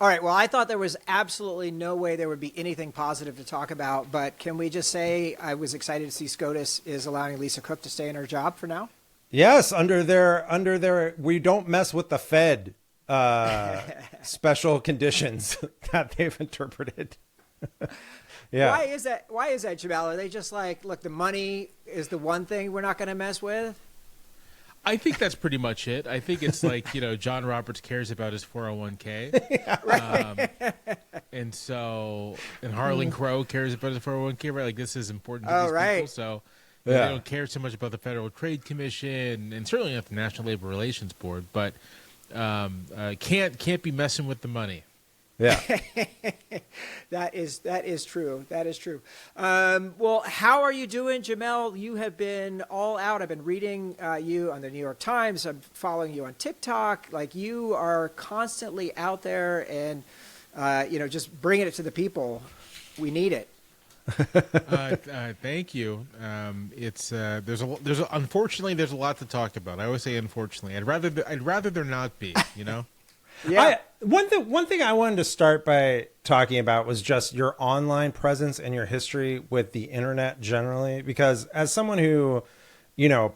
All right. Well, I thought there was absolutely no way there would be anything positive to talk about, but can we just say I was excited to see SCOTUS is allowing Lisa Cook to stay in her job for now? Yes, under their we don't mess with the Fed special conditions that they've interpreted. Yeah. Why is that? Why is that, Jamelle? Are they just like, look, the money is the one thing we're not going to mess with? I think that's pretty much it. I think it's like, John Roberts cares about his 401k. Yeah, right. And Harlan Crow cares about his 401k, right? Like, this is important to these right. people. So Yeah. they don't care so much about the Federal Trade Commission and certainly not the National Labor Relations Board, but can't be messing with the money. Yeah. That is true. That is true. Well, how are you doing, Jamelle? You have been all out. I've been reading you on the New York Times. I'm following you on TikTok. Like, you are constantly out there and, just bringing it to the people. We need it. Thank you. Unfortunately there's a lot to talk about. I always say unfortunately. I'd rather there not be. Yeah. One thing I wanted to start by talking about was just your online presence and your history with the internet generally, because as someone who,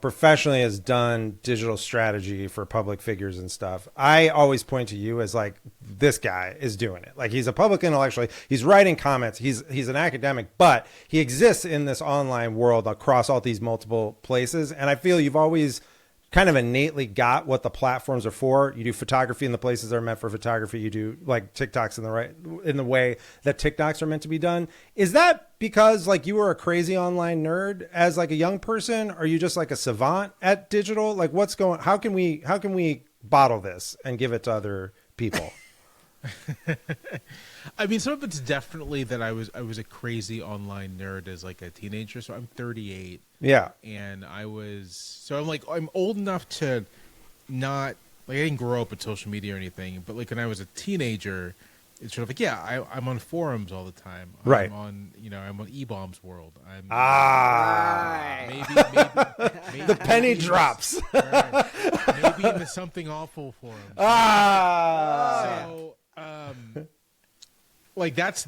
professionally has done digital strategy for public figures and stuff, I always point to you as like, this guy is doing it. Like, he's a public intellectual. He's writing comments. He's an academic, but he exists in this online world across all these multiple places. And I feel you've always kind of innately got what the platforms are for. You do photography in the places that are meant for photography. You do like TikToks in the way that TikToks are meant to be done. Is that because like you were a crazy online nerd as like a young person? Or are you just like a savant at digital? Like, how can we bottle this and give it to other people? I mean, some of it's definitely that I was a crazy online nerd as like a teenager. So I'm 38. Yeah. And I'm old enough to not, like, I didn't grow up with social media or anything, but like when I was a teenager, it's sort of like, I'm on forums all the time. Right. I'm on E-Bombs World. Right. Maybe The penny drops. Right. Maybe in the Something Awful forums. So, like that's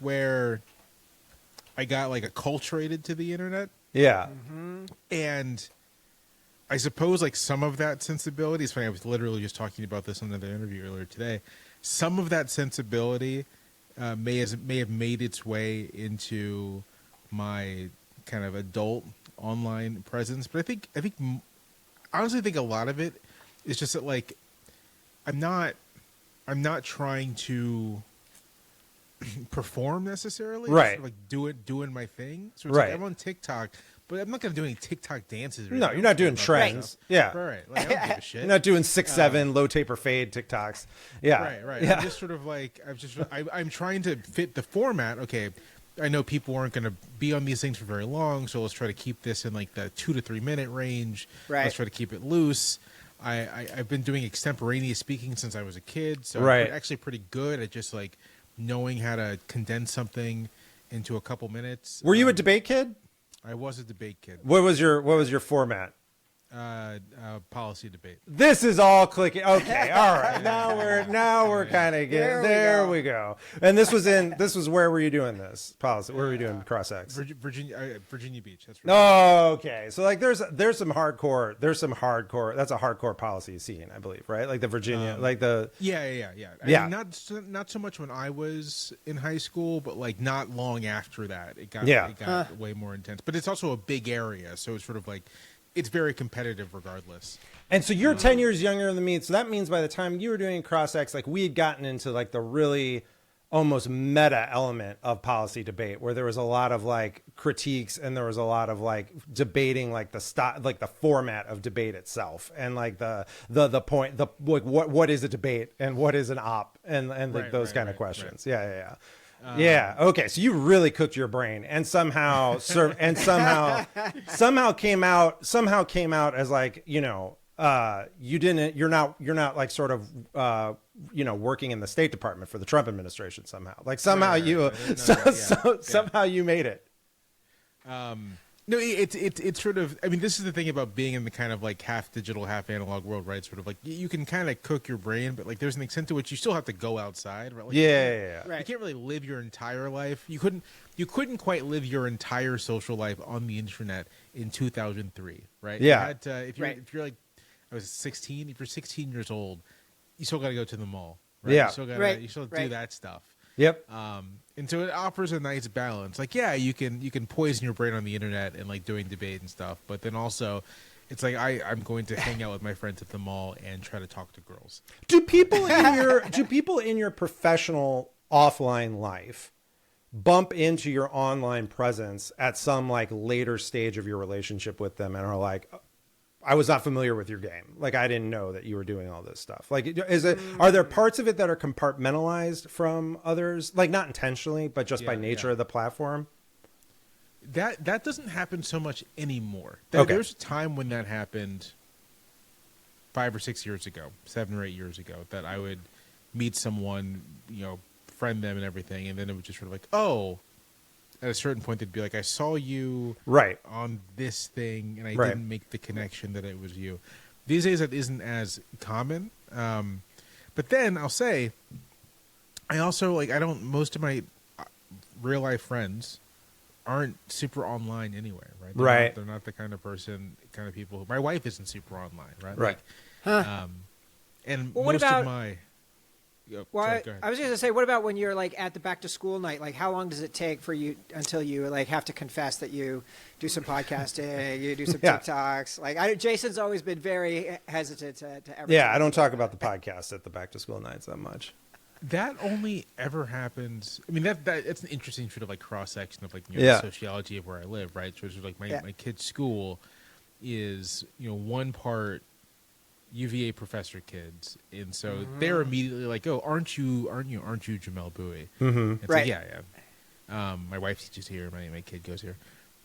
where I got like acculturated to the internet. Yeah. Mm-hmm. And I suppose like some of that sensibility is funny. I was literally just talking about this in another interview earlier today. Some of that sensibility may have made its way into my kind of adult online presence, but I honestly think a lot of it is just that like I'm not trying to perform necessarily, right? Just, like doing my thing. So it's right. like I'm on TikTok, but I'm not going to do any TikTok dances. Or No, you're not doing trends. Yeah, right. Like, I don't give a shit. You're not doing 6'7" low taper fade TikToks. Yeah, right. Yeah. I'm just sort of like I'm trying to fit the format. Okay, I know people aren't going to be on these things for very long, so let's try to keep this in like the 2 to 3 minute range. Right. Let's try to keep it loose. I've been doing extemporaneous speaking since I was a kid, so right. I'm actually pretty good at just like knowing how to condense something into a couple minutes. Were you a debate kid? I was a debate kid. What was your format? Policy debate. This is all clicking. Okay, all right. Now we're kind of getting there. We go. And this was where were you doing this policy? Where were you doing cross X? Virginia Beach. That's right. Oh, okay. So like there's some hardcore. That's a hardcore policy scene, I believe, right? Like the Virginia, Yeah. I mean, not so much when I was in high school, but like not long after that, it got way more intense. But it's also a big area, so it's sort of like. It's very competitive regardless. And so you're 10 years younger than me. So that means by the time you were doing cross X, like we had gotten into like the really almost meta element of policy debate where there was a lot of like critiques and there was a lot of like debating like the format of debate itself and like the point, like what is a debate and what is an op and like those kind of questions. Right. Yeah. Yeah. Okay. So you really cooked your brain and somehow came out as like, you're not like sort of, working in the State Department for the Trump administration somehow. Like somehow somehow you made it. No, it's sort of. I mean, this is the thing about being in the kind of like half digital, half analog world, right? Sort of like you can kind of cook your brain, but like there's an extent to which you still have to go outside, right? Like, Yeah. Right. You can't really live your entire life. You couldn't quite live your entire social life on the internet in 2003, right? Yeah. You had to, if you're like, I was 16. If you're 16 years old, you still got to go to the mall, right? Yeah. You still got to Right. you still Right. do that stuff. Yep. And so it offers a nice balance. Like, yeah, you can poison your brain on the internet and like doing debate and stuff, but then also, it's like I'm going to hang out with my friends at the mall and try to talk to girls. Do people in your professional offline life bump into your online presence at some like later stage of your relationship with them and are like, I was not familiar with your game. Like, I didn't know that you were doing all this stuff. Like, are there parts of it that are compartmentalized from others? Like, not intentionally, but just by nature of the platform? That doesn't happen so much anymore. Okay. There's a time when that happened 5 or 6 years ago, 7 or 8 years ago, that I would meet someone, friend them and everything, and then it would just sort of like, oh, at a certain point they'd be like, I saw you Right. on this thing, and I Right. didn't make the connection that it was you. These days that isn't as common. But then I'll say, I also most of my real life friends aren't super online anyway, right? They're not the kind of people who, my wife isn't super online, right? Right. And Well, what most about- of my, Well, sorry, go ahead. I was going to say, what about when you're like at the back to school night? Like, how long does it take for you until you like have to confess that you do some podcasting, you do some Yeah. TikToks? Like, Jason's always been very hesitant to ever. Yeah, I don't talk about the podcast at the back to school nights that much. That only ever happens. I mean, it's an interesting sort of like cross section of like the Yeah. sociology of where I live, right? So it's like my Yeah. my kid's school is one part UVA professor kids, and so they're immediately like, oh, aren't you Jamelle Bouie? Mm-hmm. It's Right. like, yeah. My wife teaches here. My kid goes here.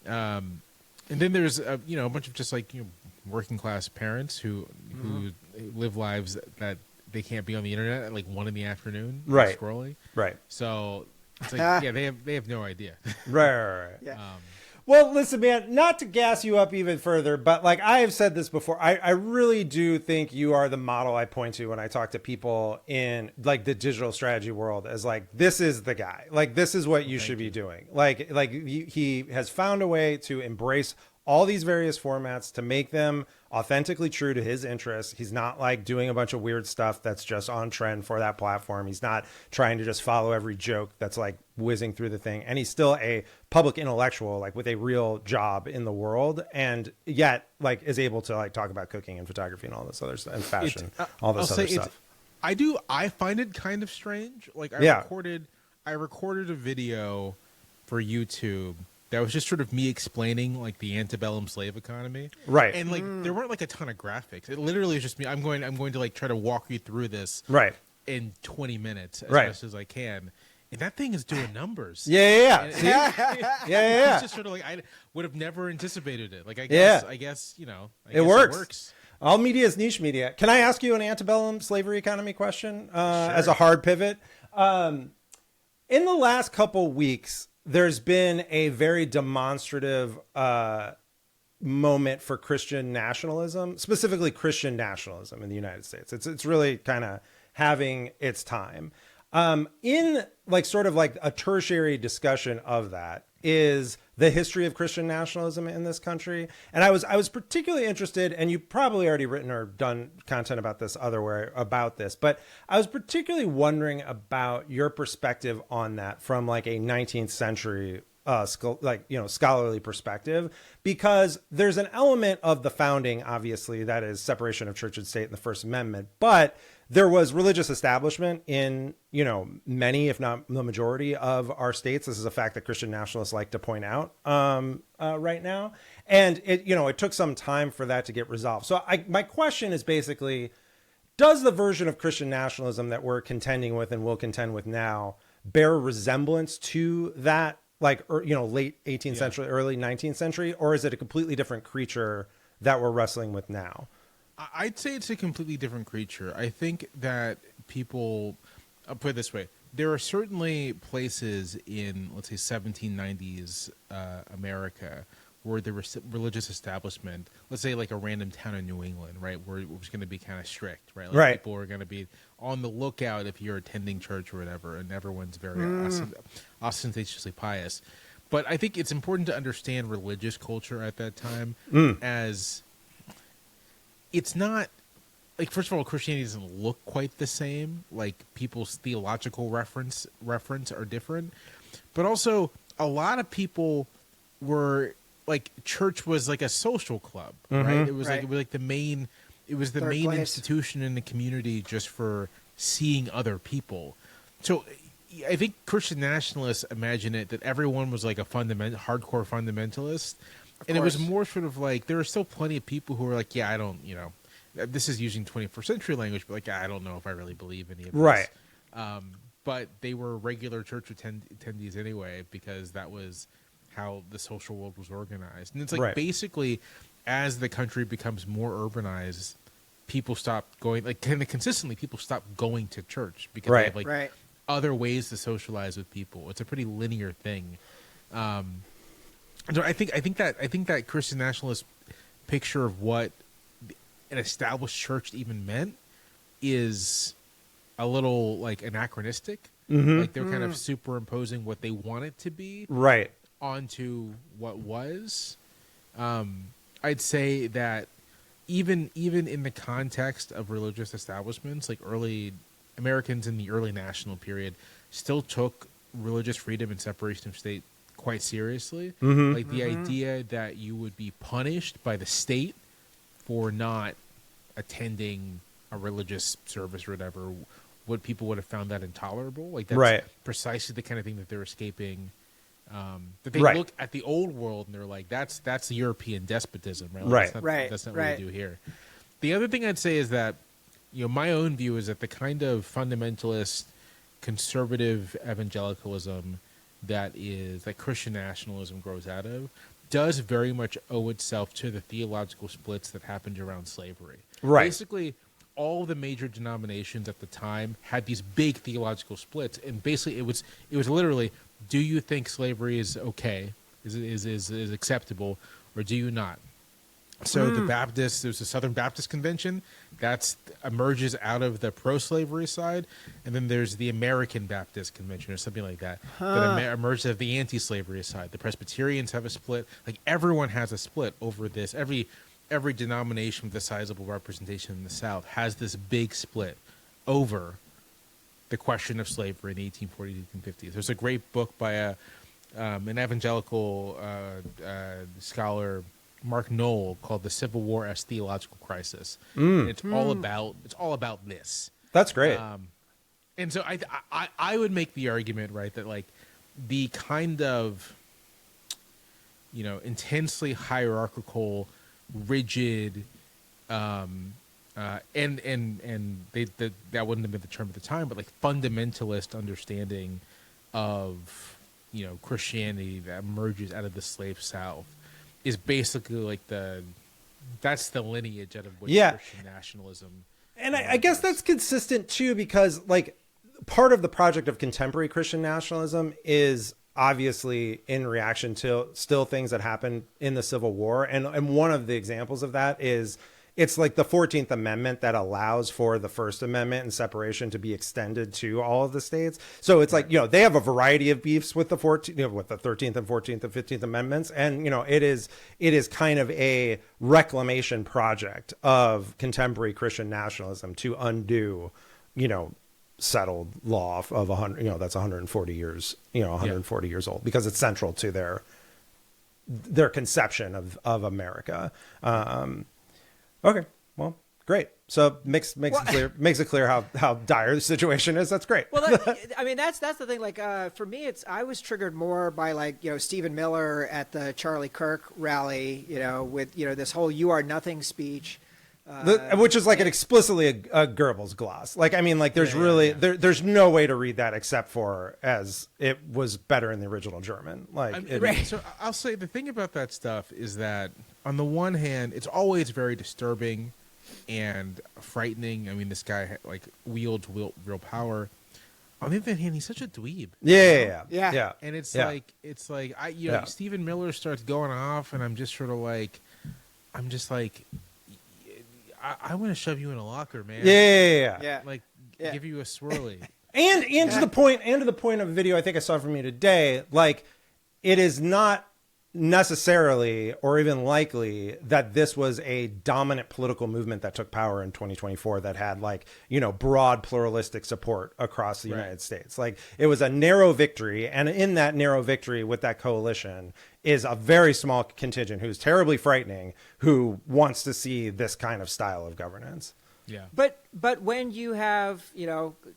And then there's a bunch of just like working class parents who live lives that they can't be on the internet at like 1 PM, Right. scrolling. Right. So it's like, yeah, they have no idea. Right. Yeah. Well, listen, man, not to gas you up even further, but like I have said this before, I really do think you are the model I point to when I talk to people in like the digital strategy world as like, this is the guy. Like, this is what you should be doing. Like he has found a way to embrace all these various formats to make them authentically true to his interests. He's not like doing a bunch of weird stuff that's just on trend for that platform. He's not trying to just follow every joke that's like whizzing through the thing. And he's still a public intellectual, like with a real job in the world, and yet like is able to like talk about cooking and photography and all this other stuff and fashion, all this I'll other say stuff. I find it kind of strange. Like I recorded a video for YouTube that was just sort of me explaining like the antebellum slave economy. Right. And like there weren't like a ton of graphics. It literally was just me. I'm going to like try to walk you through this Right. in 20 minutes as Right. best as I can. And that thing is doing numbers. Yeah. And- See? It's Yeah. just sort of like I would have never anticipated it. Like I Yeah. guess It works. All media is niche media. Can I ask you an antebellum slavery economy question as a hard pivot? In the last couple weeks, there's been a very demonstrative moment for Christian nationalism, specifically Christian nationalism in the United States. It's really kind of having its time. In like sort of like a tertiary discussion of that is the history of Christian nationalism in this country. And I was particularly interested, and you probably already written or done content about this otherwhere about this, but I was particularly wondering about your perspective on that from like a 19th century scholarly perspective, because there's an element of the founding, obviously, that is separation of church and state in the First Amendment, but there was religious establishment in, many, if not the majority of our states. This is a fact that Christian nationalists like to point out right now. And it took some time for that to get resolved. So my question is basically, does the version of Christian nationalism that we're contending with and will contend with now bear resemblance to that, like, late 18th century, early 19th century, or is it a completely different creature that we're wrestling with now? I'd say it's a completely different creature. I think that I'll put it this way. There are certainly places in, let's say, 1790s America where the religious establishment, let's say like a random town in New England, right, where it was going to be kind of strict, right? Like Right. people are going to be on the lookout if you're attending church or whatever, and everyone's very ostentatiously pious. But I think it's important to understand religious culture at that time as it's not like, first of all, Christianity doesn't look quite the same. Like people's theological reference are different, but also a lot of people were like, church was like a social club, right? It was like the main Third place. institution in the community just for seeing other people. So I think Christian nationalists imagine it that everyone was like a hardcore fundamentalist, and it was more sort of like there are still plenty of people who are like, yeah, I don't, this is using 21st century language, but like, I don't know if I really believe any of this. Right. But they were regular church attendees anyway, because that was how the social world was organized. And it's like basically, as the country becomes more urbanized, people stop going, like kind of consistently, people stop going to church because they have like other ways to socialize with people. It's a pretty linear thing. So I think that Christian nationalist picture of what an established church even meant is a little like anachronistic. Like they're kind of superimposing what they want it to be onto what was. I'd say that even in the context of religious establishments, like early Americans in the early national period still took religious freedom and separation of state quite seriously. Like the idea that you would be punished by the state for not attending a religious service or whatever, what people would have found that intolerable. Like that's precisely the kind of thing that they're escaping. That they look at the old world and they're like, that's the European despotism, right? That's not what we do here. The other thing I'd say is that, my own view is that the kind of fundamentalist conservative evangelicalism that Christian nationalism grows out of does very much owe itself to the theological splits that happened around slavery. Basically, all the major denominations at the time had these big theological splits, and basically it was literally, do you think slavery is okay, is acceptable, or do you not? So the Baptists, there's the Southern Baptist Convention that emerges out of the pro-slavery side, and then there's the American Baptist Convention or something like that that emerges out of the anti-slavery side. The Presbyterians have a split. Like everyone has a split over this. Every denomination with a sizable representation in the South has this big split over the question of slavery in the 1840s, 1850s. There's a great book by an evangelical scholar, Mark Knoll, called "The Civil War as Theological Crisis." And it's all about this. That's great. And so I would make the argument, right, that like the kind of intensely hierarchical, rigid, and that wouldn't have been the term at the time, but like fundamentalist understanding of Christianity that emerges out of the slave South is basically like that's the lineage out of which Christian nationalism. And I guess that's consistent too, because like part of the project of contemporary Christian nationalism is obviously in reaction to still things that happened in the Civil War. And one of the examples of that is it's like the 14th Amendment that allows for the First Amendment and separation to be extended to all of the states. So it's like, they have a variety of beefs with the 13th and 14th and 15th Amendments. And, it is kind of a reclamation project of contemporary Christian nationalism to undo, settled law of 100, that's 140 years, 140 years old, because it's central to their conception of America. Okay, well, great. So makes it clear how dire the situation is. That's great. Well, that's the thing. Like for me, I was triggered more by like Stephen Miller at the Charlie Kirk rally. With this whole "you are nothing" speech. Which is like an explicitly a Goebbels gloss. Like, I mean, like there's there's no way to read that except for as it was better in the original German. Like, So I'll say the thing about that stuff is that on the one hand, it's always very disturbing and frightening. I mean, this guy like wields real power. on the other hand, he's such a dweeb. Yeah. And it's Yeah. like I Yeah. Stephen Miller starts going off, and I'm just like, I want to shove you in a locker, man. Yeah. Like Yeah. give you a swirly. And to the point of a video I think I saw from you today, like it is not necessarily or even likely that this was a dominant political movement that took power in 2024 that had like, broad pluralistic support across the United States. Like it was a narrow victory, and in that narrow victory with that coalition is a very small contingent who's terribly frightening, who wants to see this kind of style of governance. Yeah. But when you have,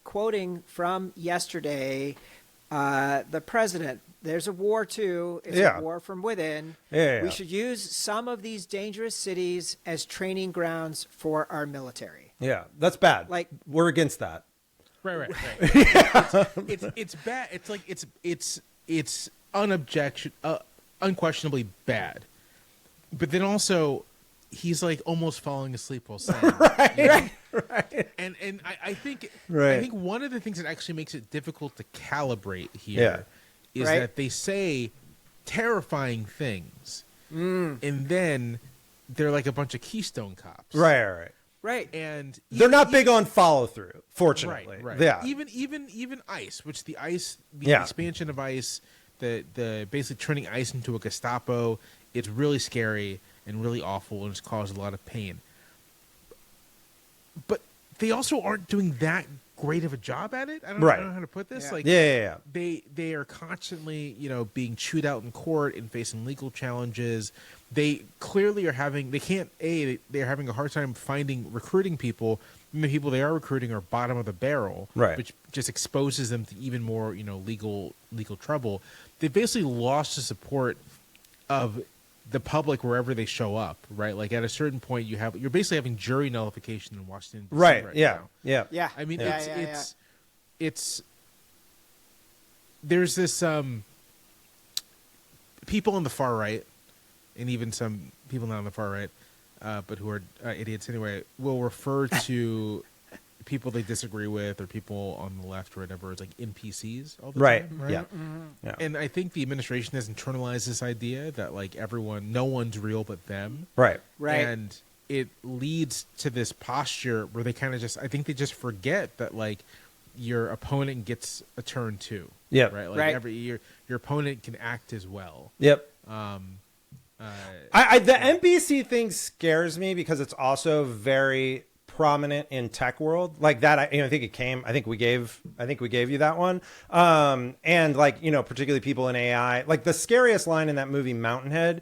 quoting from yesterday, the president, there's a war too. It's a war from within. We should use some of these dangerous cities as training grounds for our military. Yeah, that's bad. Like, we're against that. Right. It's bad. It's like it's unquestionably bad. But then also, he's like almost falling asleep while saying Right. And I think Right. I think one of the things that actually makes it difficult to calibrate here is that they say terrifying things, and then they're like a bunch of Keystone cops. Right. And they're not big on follow through, fortunately. Right. Yeah. Even ICE, which the Yeah. expansion of ICE, the basically turning ICE into a Gestapo, it's really scary and really awful, and it's caused a lot of pain. But they also aren't doing that great of a job at it. I don't know how to put this. Yeah. Like, they are constantly, being chewed out in court and facing legal challenges. They clearly are having. They're having a hard time recruiting people. And the people they are recruiting are bottom of the barrel, which just exposes them to even more, legal trouble. They basically lost the support of the public wherever they show up, right? Like at a certain point, you're basically having jury nullification in Washington, DC right now. Yeah. I mean, Yeah. it's there's this people on the far right, and even some people not on the far right, but who are idiots anyway, will refer to people they disagree with or people on the left or whatever as like NPCs all the time, right? Yeah. And I think the administration has internalized this idea that like no one's real but them. Right. And it leads to this posture where they kind of I think they just forget that like your opponent gets a turn too. Yeah. Right. Like your opponent can act as well. Yep. The NBC thing scares me because it's also very prominent in tech world like that. I think we gave you that one. And like, particularly people in AI, like the scariest line in that movie Mountainhead,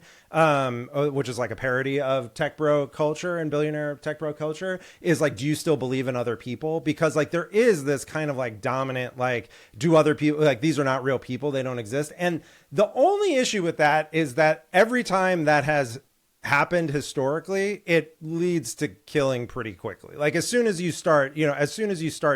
which is like a parody of tech bro culture and billionaire tech bro culture, is like, do you still believe in other people? Because like there is this kind of like dominant, like, do other people, like, these are not real people, they don't exist. And the only issue with that is that every time that has happened historically, it leads to killing pretty quickly. Like as soon as you start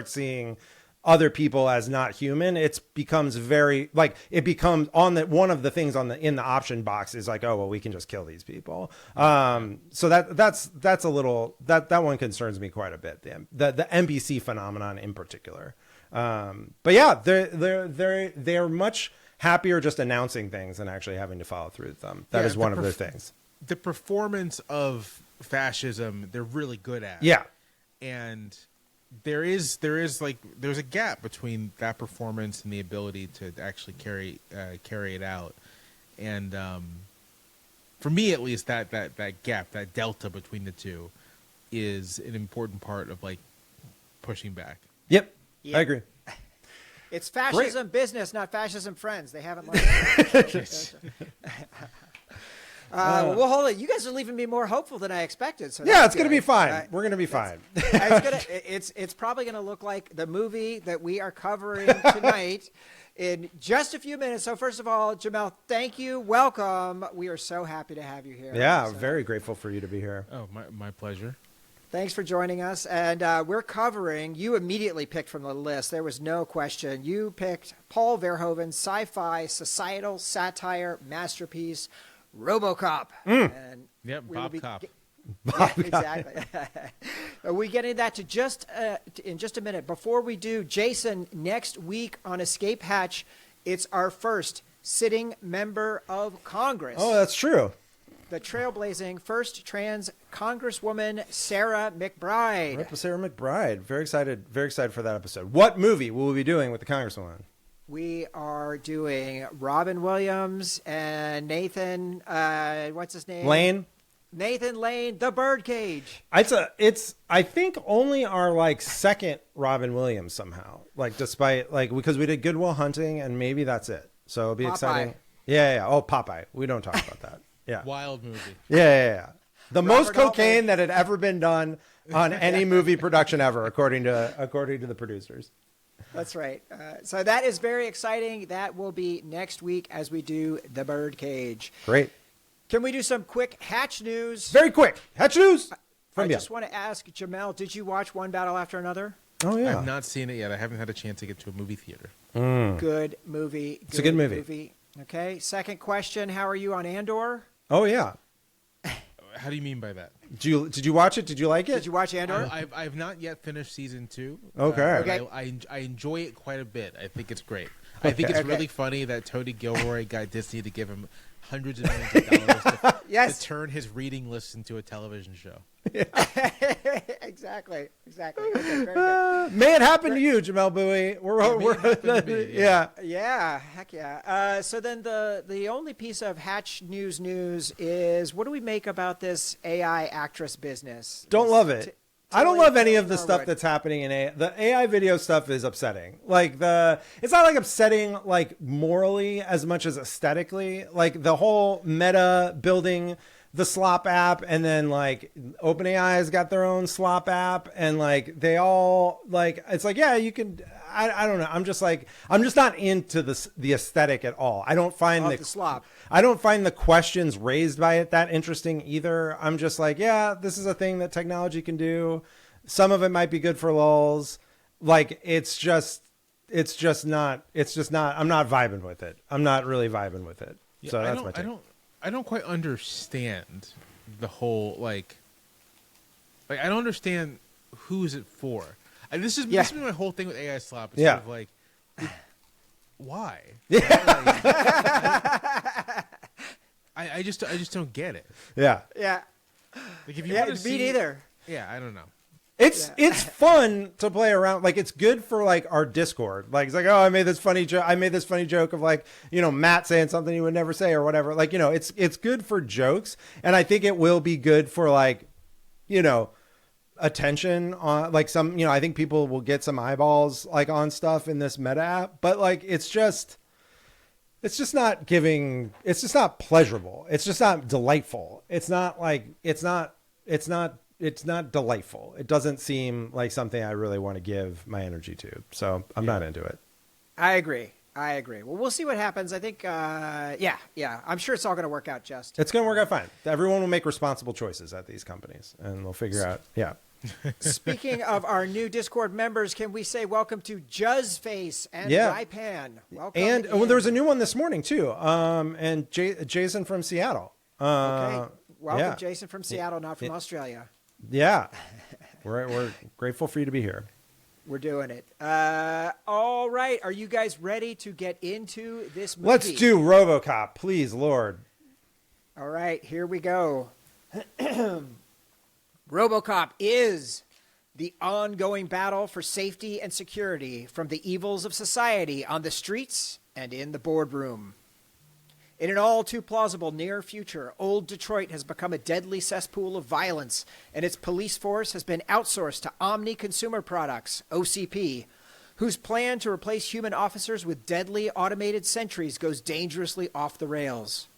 seeing other people as not human, it becomes one of the things in the option box is like, oh well, we can just kill these people. So that's a little, that one concerns me quite a bit. The NBC phenomenon in particular. But yeah, they're much happier just announcing things than actually having to follow through with them. That is one of their things. The performance of fascism, they're really good at. Yeah. And there's a gap between that performance and the ability to actually carry it out. And for me, at least, that gap, that delta between the two, is an important part of like pushing back. Yep. I agree. It's fascism business, not fascism friends. They haven't learned that. Well, hold it. You guys are leaving me more hopeful than I expected. So yeah, it's going to be fine. We're going to be fine. It's probably going to look like the movie that we are covering tonight in just a few minutes. So first of all, Jamelle, thank you. Welcome. We are so happy to have you here. Yeah, very grateful for you to be here. Oh, my pleasure. Thanks for joining us. And we're covering, you immediately picked from the list. There was no question. You picked Paul Verhoeven's sci-fi, societal satire masterpiece, RoboCop. Yep, Bob Cop. Yeah, exactly. Are we getting that to just in just a minute? Before we do, Jason, next week on Escape Hatch, it's our first sitting member of Congress. Oh, that's true. The trailblazing first trans Congresswoman Sarah McBride. Rip Sarah McBride. Very excited for that episode. What movie will we be doing with the Congresswoman? We are doing Robin Williams and Nathan, what's his name? Lane. Nathan Lane, The Birdcage. It's I think only our like second Robin Williams somehow. Like despite like because we did Good Will Hunting and maybe that's it. So it'll be Popeye. exciting. Yeah. Oh, Popeye. We don't talk about that. Yeah. Wild movie. Yeah. The Robert most cocaine Altman. that had ever been done on any movie production ever, according to the producers. That's right. So that is very exciting. That will be next week as we do The Birdcage. Great. Can we do some quick Hatch news? Very quick. Hatch news. I just want to ask Jamelle, did you watch One Battle After Another? Oh yeah. I've not seen it yet. I haven't had a chance to get to a movie theater. Good movie. It's a good movie. Okay. Second question: how are you on Andor? Oh yeah. How do you mean by that? Did you watch it? Did you like it? Did you watch Andor? I've not yet finished season 2. Okay. But I enjoy it quite a bit. I think it's great. I think it's really funny that Tony Gilroy got Disney to give him hundreds of millions of dollars Yes. to turn his reading list into a television show. Exactly. Okay, very good. May it happen to you, Jamelle Bouie. We're yeah. Yeah, heck yeah. So then the only piece of Hatch news is what do we make about this AI actress business? Don't love it. I don't love any of the Norwood. stuff that's happening in AI. The AI video stuff is upsetting. Like it's not like upsetting like morally as much as aesthetically. Like the whole Meta building the slop app, and then like OpenAI's got their own slop app, and like they all like it's like yeah you can. I don't know. I'm just not into the aesthetic at all. I don't find Of the slop. I don't find the questions raised by it that interesting either. I'm just like, yeah, this is a thing that technology can do. Some of it might be good for lulz. Like it's just not. I'm not vibing with it. I'm not really vibing with it. Yeah, So that's my take. I don't quite understand the whole like I don't understand who's it for. This is my whole thing with AI slop. It's sort of like, why? I just don't get it. Yeah. Yeah. Like if you Yeah, want to me neither. Yeah, I don't know. It's fun to play around. Like it's good for like our Discord. Like it's like, oh, I made this funny joke of like, Matt saying something you would never say or whatever. Like, it's good for jokes, and I think it will be good for like, attention on like some, I think people will get some eyeballs like on stuff in this Meta app, but like it's just not pleasurable. It's just not delightful. It's not delightful. It doesn't seem like something I really want to give my energy to. So I'm not into it. I agree. Well, we'll see what happens. I think, I'm sure it's all going to work out just. It's going to work out fine. Everyone will make responsible choices at these companies, and they'll figure out. Yeah. Speaking of our new Discord members, can we say welcome to Juzzface and Raipan? Welcome. And there was a new one this morning too. And Jason from Seattle. Okay. Welcome, Jason from Seattle, not from Australia. Yeah. We're grateful for you to be here. We're doing it. All right. Are you guys ready to get into this movie? Let's do RoboCop, please, Lord. All right. Here we go. RoboCop is the ongoing battle for safety and security from the evils of society on the streets and in the boardroom. In an all too plausible near future, old Detroit has become a deadly cesspool of violence, and its police force has been outsourced to Omni Consumer Products, OCP, whose plan to replace human officers with deadly automated sentries goes dangerously off the rails.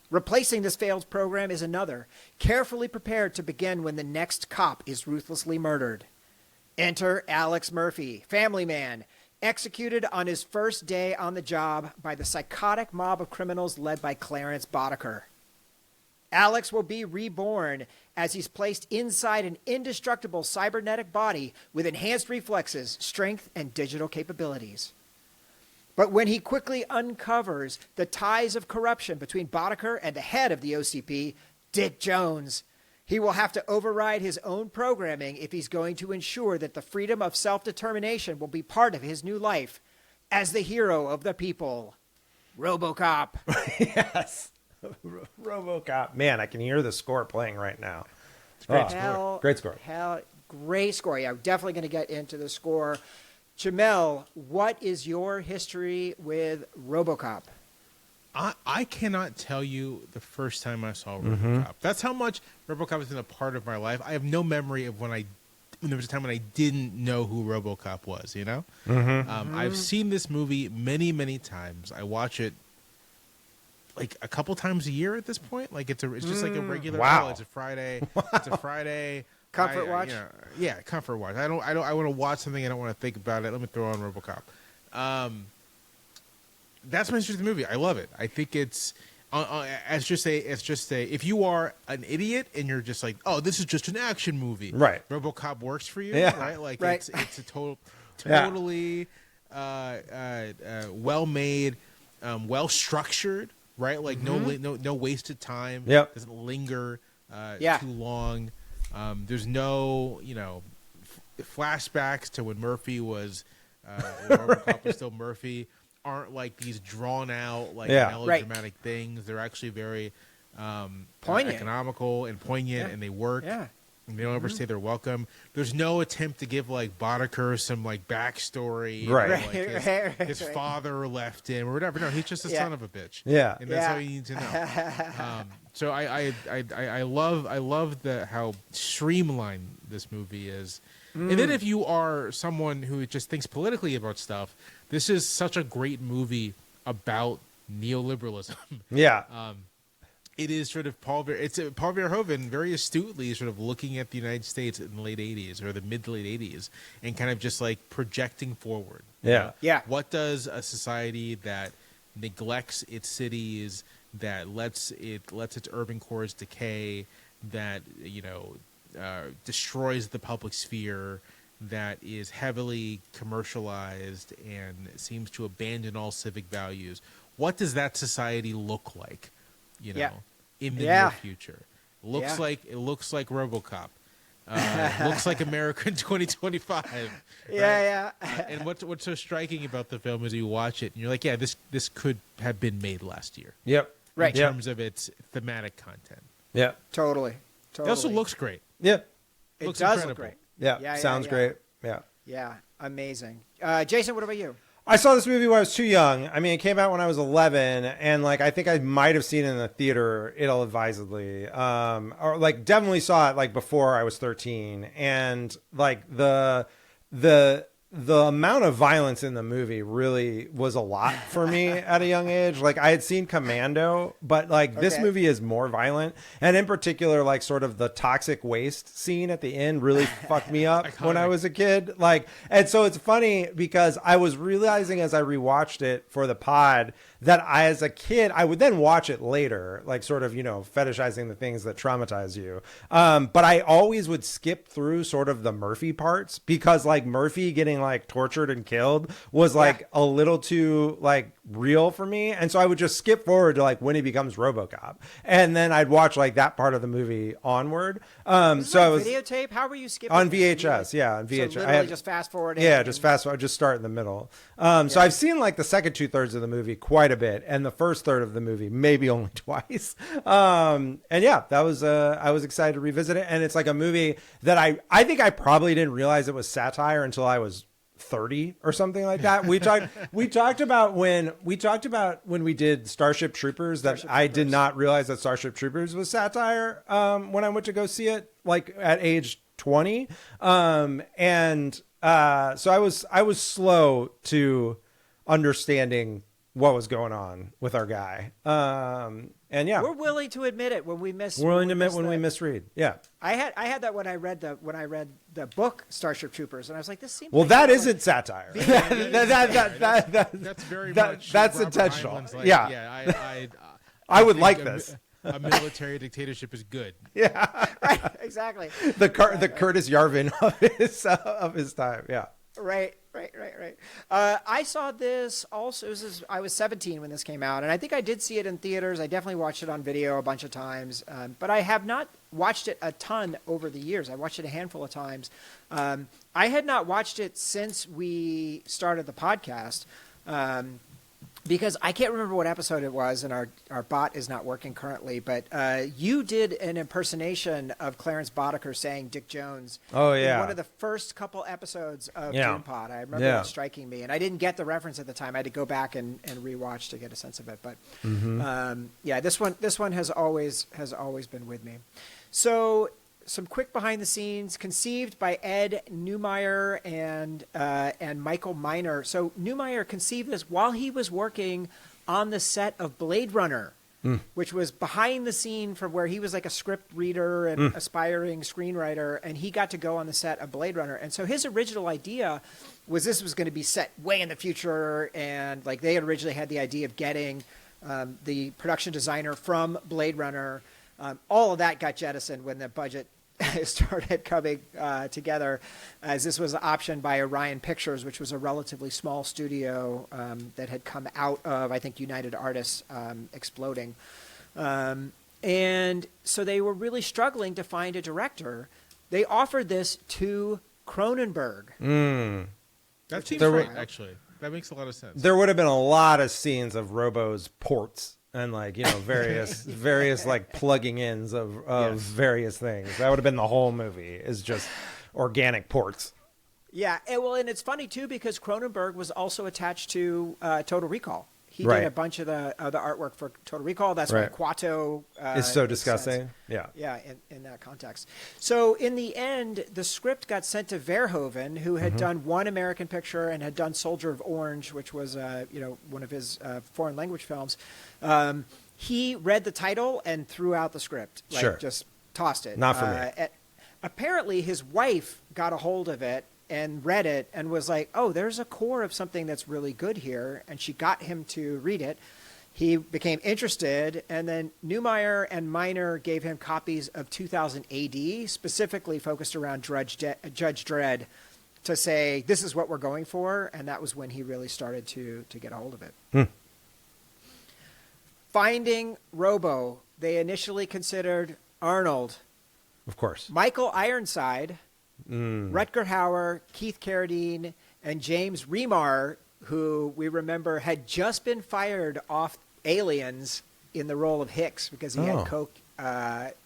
Replacing this failed program is another, carefully prepared to begin when the next cop is ruthlessly murdered. Enter Alex Murphy, family man, executed on his first day on the job by the psychotic mob of criminals led by Clarence Boddicker. Alex will be reborn as he's placed inside an indestructible cybernetic body with enhanced reflexes, strength, and digital capabilities. But when he quickly uncovers the ties of corruption between Boddicker and the head of the OCP, Dick Jones, He will have to override his own programming if he's going to ensure that the freedom of self-determination will be part of his new life as the hero of the people. RoboCop. Yes. RoboCop. Man, I can hear the score playing right now. It's a great Hell, Great score. Great score. Yeah, we're definitely going to get into the score. Jamelle, what is your history with RoboCop? I cannot tell you the first time I saw RoboCop. That's how much RoboCop has been a part of my life. I have no memory of when there was a time when I didn't know who RoboCop was, you know? I've seen this movie many, many times. I watch it like a couple times a year at this point. Like it's just like a regular, Wow. it's a Friday. It's a Friday. Comfort watch? Yeah, comfort watch. I want to watch something. I don't want to think about it. Let me throw on RoboCop. That's my history of the movie. I love it. I think it's if you are an idiot and you're just like, oh, this is just an action movie, Right. RoboCop works for you, Yeah. right? Like Right. it's a totally well made, well structured, right? Like no wasted time. Yep. Doesn't linger Yeah. too long. There's no flashbacks to when Murphy was RoboCop was still Murphy. Aren't like these drawn out melodramatic things. They're actually very Poignant. economical and poignant, and they work. Yeah. And they don't ever say they're welcome. There's no attempt to give like Boddicker some like backstory, Right. Like his father left him or whatever. No, he's just a son of a bitch. Yeah. and that's all you need to know. So I love how streamlined this movie is. And then if you are someone who just thinks politically about stuff, this is such a great movie about neoliberalism. Yeah. It is sort of Paul Verhoeven very astutely sort of looking at the United States in the late 80s or the mid to late 80s and kind of just like projecting forward. you Yeah. know? Yeah. What does a society that neglects its cities, that lets its urban cores decay, that destroys the public sphere, that is heavily commercialized and seems to abandon all civic values. What does that society look like, in the near future? It looks like RoboCop. It looks like America in 2025. Right? Yeah. And what's so striking about the film is you watch it and you're like, yeah, this could have been made last year. Yep. Right. In terms of its thematic content. Yeah. Totally. It also looks great. Yeah. It looks does incredible. look great. Yeah. Sounds great. Yeah. Yeah. Amazing. Jason, what about you? I saw this movie when I was too young. I mean, it came out when I was 11, and like I think I might have seen it in the theater, ill-advisedly, or like definitely saw it like before I was 13, and like the amount of violence in the movie really was a lot for me at a young age. Like I had seen Commando, but like this movie is more violent. And in particular, like sort of the toxic waste scene at the end really fucked me up when I was a kid. Like, and so it's funny because I was realizing as I rewatched it for the pod that as a kid, I would then watch it later, like sort of, fetishizing the things that traumatize you. But I always would skip through sort of the Murphy parts because like Murphy getting like tortured and killed was like a little too like real for me. And so I would just skip forward to like when he becomes RoboCop. And then I'd watch like that part of the movie onward. So I was videotape. How were you skipping on VHS? Yeah, on VHS. So literally just fast forward. Yeah, just fast forward. Just start in the middle. So I've seen like the second 2/3 of the movie quite a bit, and the first third of the movie maybe only twice. And yeah, that was I was excited to revisit it. And it's like a movie that I think I probably didn't realize it was satire until I was 30 or something like that. We talked about when we did Starship Troopers that I did not realize that Starship Troopers was satire when I went to go see it like at age 20. So I was slow to understanding what was going on with our guy. And yeah, we're willing to admit it when we miss. We're willing to admit when we misread. Yeah, I had that when I read the book Starship Troopers, and I was like, this seems. Well, like that isn't satire. That's very much that's Robert intentional. Heinlein's like, Yeah, I I would think like this. A military dictatorship is good. Yeah, right, exactly. the Curtis Yarvin of his time. Yeah. Right. Right. I saw this also. I was 17 when this came out, and I think I did see it in theaters. I definitely watched it on video a bunch of times, but I have not watched it a ton over the years. I watched it a handful of times. I had not watched it since we started the podcast. Because I can't remember what episode it was, and our bot is not working currently, but you did an impersonation of Clarence Boddicker saying Dick Jones in one of the first couple episodes of Doompod. I remember it striking me, and I didn't get the reference at the time. I had to go back and rewatch to get a sense of it. But this one has always been with me. So some quick behind the scenes, conceived by Ed Neumeyer and Michael Miner. So Neumeyer conceived this while he was working on the set of Blade Runner, which was behind the scene from where he was like a script reader and aspiring screenwriter, and he got to go on the set of Blade Runner. And so his original idea was this was going to be set way in the future, and like they had originally had the idea of getting the production designer from Blade Runner. All of that got jettisoned when the budget started coming together, as this was optioned by Orion Pictures, which was a relatively small studio that had come out of, I think, United Artists exploding. And so they were really struggling to find a director. They offered this to Cronenberg. That seems right, actually. That makes a lot of sense. There would have been a lot of scenes of Robo's ports. And various like plugging ins of various things. That would have been the whole movie, is just organic ports. Yeah, and it's funny too because Cronenberg was also attached to Total Recall. He did a bunch of the artwork for Total Recall. That's why Quato is so disgusting. Yeah, in that context. So in the end, the script got sent to Verhoeven, who had done one American picture and had done Soldier of Orange, which was one of his foreign language films. He read the title and threw out the script. Just tossed it. Not for me. Apparently, his wife got a hold of it and read it and was like, oh, there's a core of something that's really good here. And she got him to read it. He became interested. And then Neumeyer and Miner gave him copies of 2000 AD, specifically focused around Judge Dredd, to say, this is what we're going for. And that was when he really started to get a hold of it. Finding Robo, they initially considered Arnold. Of course. Michael Ironside, Rutger Hauer, Keith Carradine, and James Remar, who we remember had just been fired off Aliens in the role of Hicks because he had coke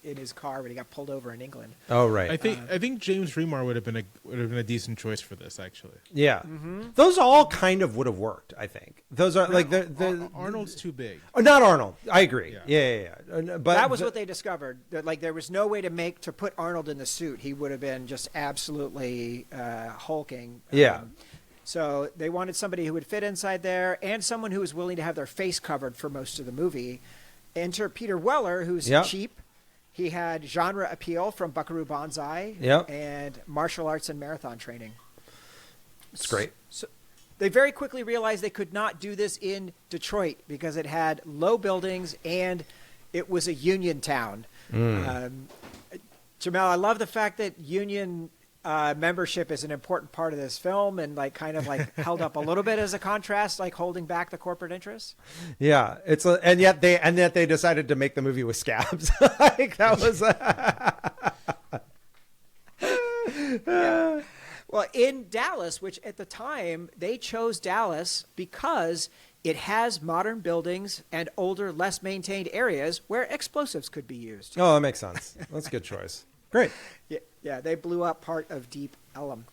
in his car when he got pulled over in England. Oh, right. I think James Remar would have been a decent choice for this, actually. Yeah, those all kind of would have worked. I think those are like the Arnold's too big. Oh, not Arnold. I agree. Yeah. But that was what they discovered. That like there was no way to put Arnold in the suit. He would have been just absolutely hulking. Yeah. So they wanted somebody who would fit inside there and someone who was willing to have their face covered for most of the movie. Enter Peter Weller, who's cheap. He had genre appeal from Buckaroo Banzai and martial arts and marathon training. It's great. So they very quickly realized they could not do this in Detroit because it had low buildings and it was a union town. Jamelle, I love the fact that union membership is an important part of this film and like kind of like held up a little bit as a contrast, like holding back the corporate interests. Yeah, and yet they decided to make the movie with scabs. Like that was. Yeah. Well, in Dallas, which at the time they chose Dallas because it has modern buildings and older, less maintained areas where explosives could be used. Oh, that makes sense. That's a good choice. Great. Yeah, they blew up part of Deep Ellum.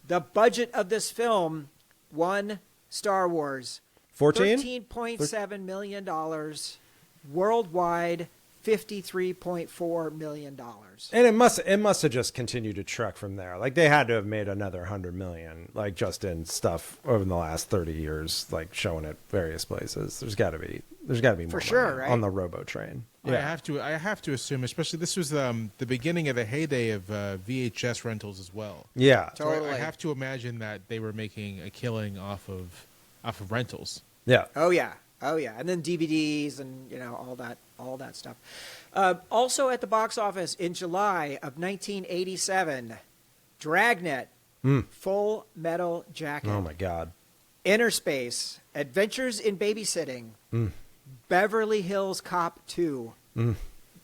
The budget of this film won Star Wars. $13.7 million. Worldwide, $53.4 million. And it must have just continued to trek from there. Like they had to have made another 100 million, like just in stuff over the last 30 years, like showing at various places. There's got to be more for sure, right? On the Robo train. Yeah. I have to assume, especially this was the beginning of the heyday of VHS rentals as well. Yeah, so totally. I have to imagine that they were making a killing off of rentals. Yeah. Oh yeah, and then DVDs and all that stuff. Also at the box office in July of 1987, Dragnet Full Metal Jacket. Oh my God. Inner Space, Adventures in Babysitting, Beverly Hills Cop 2.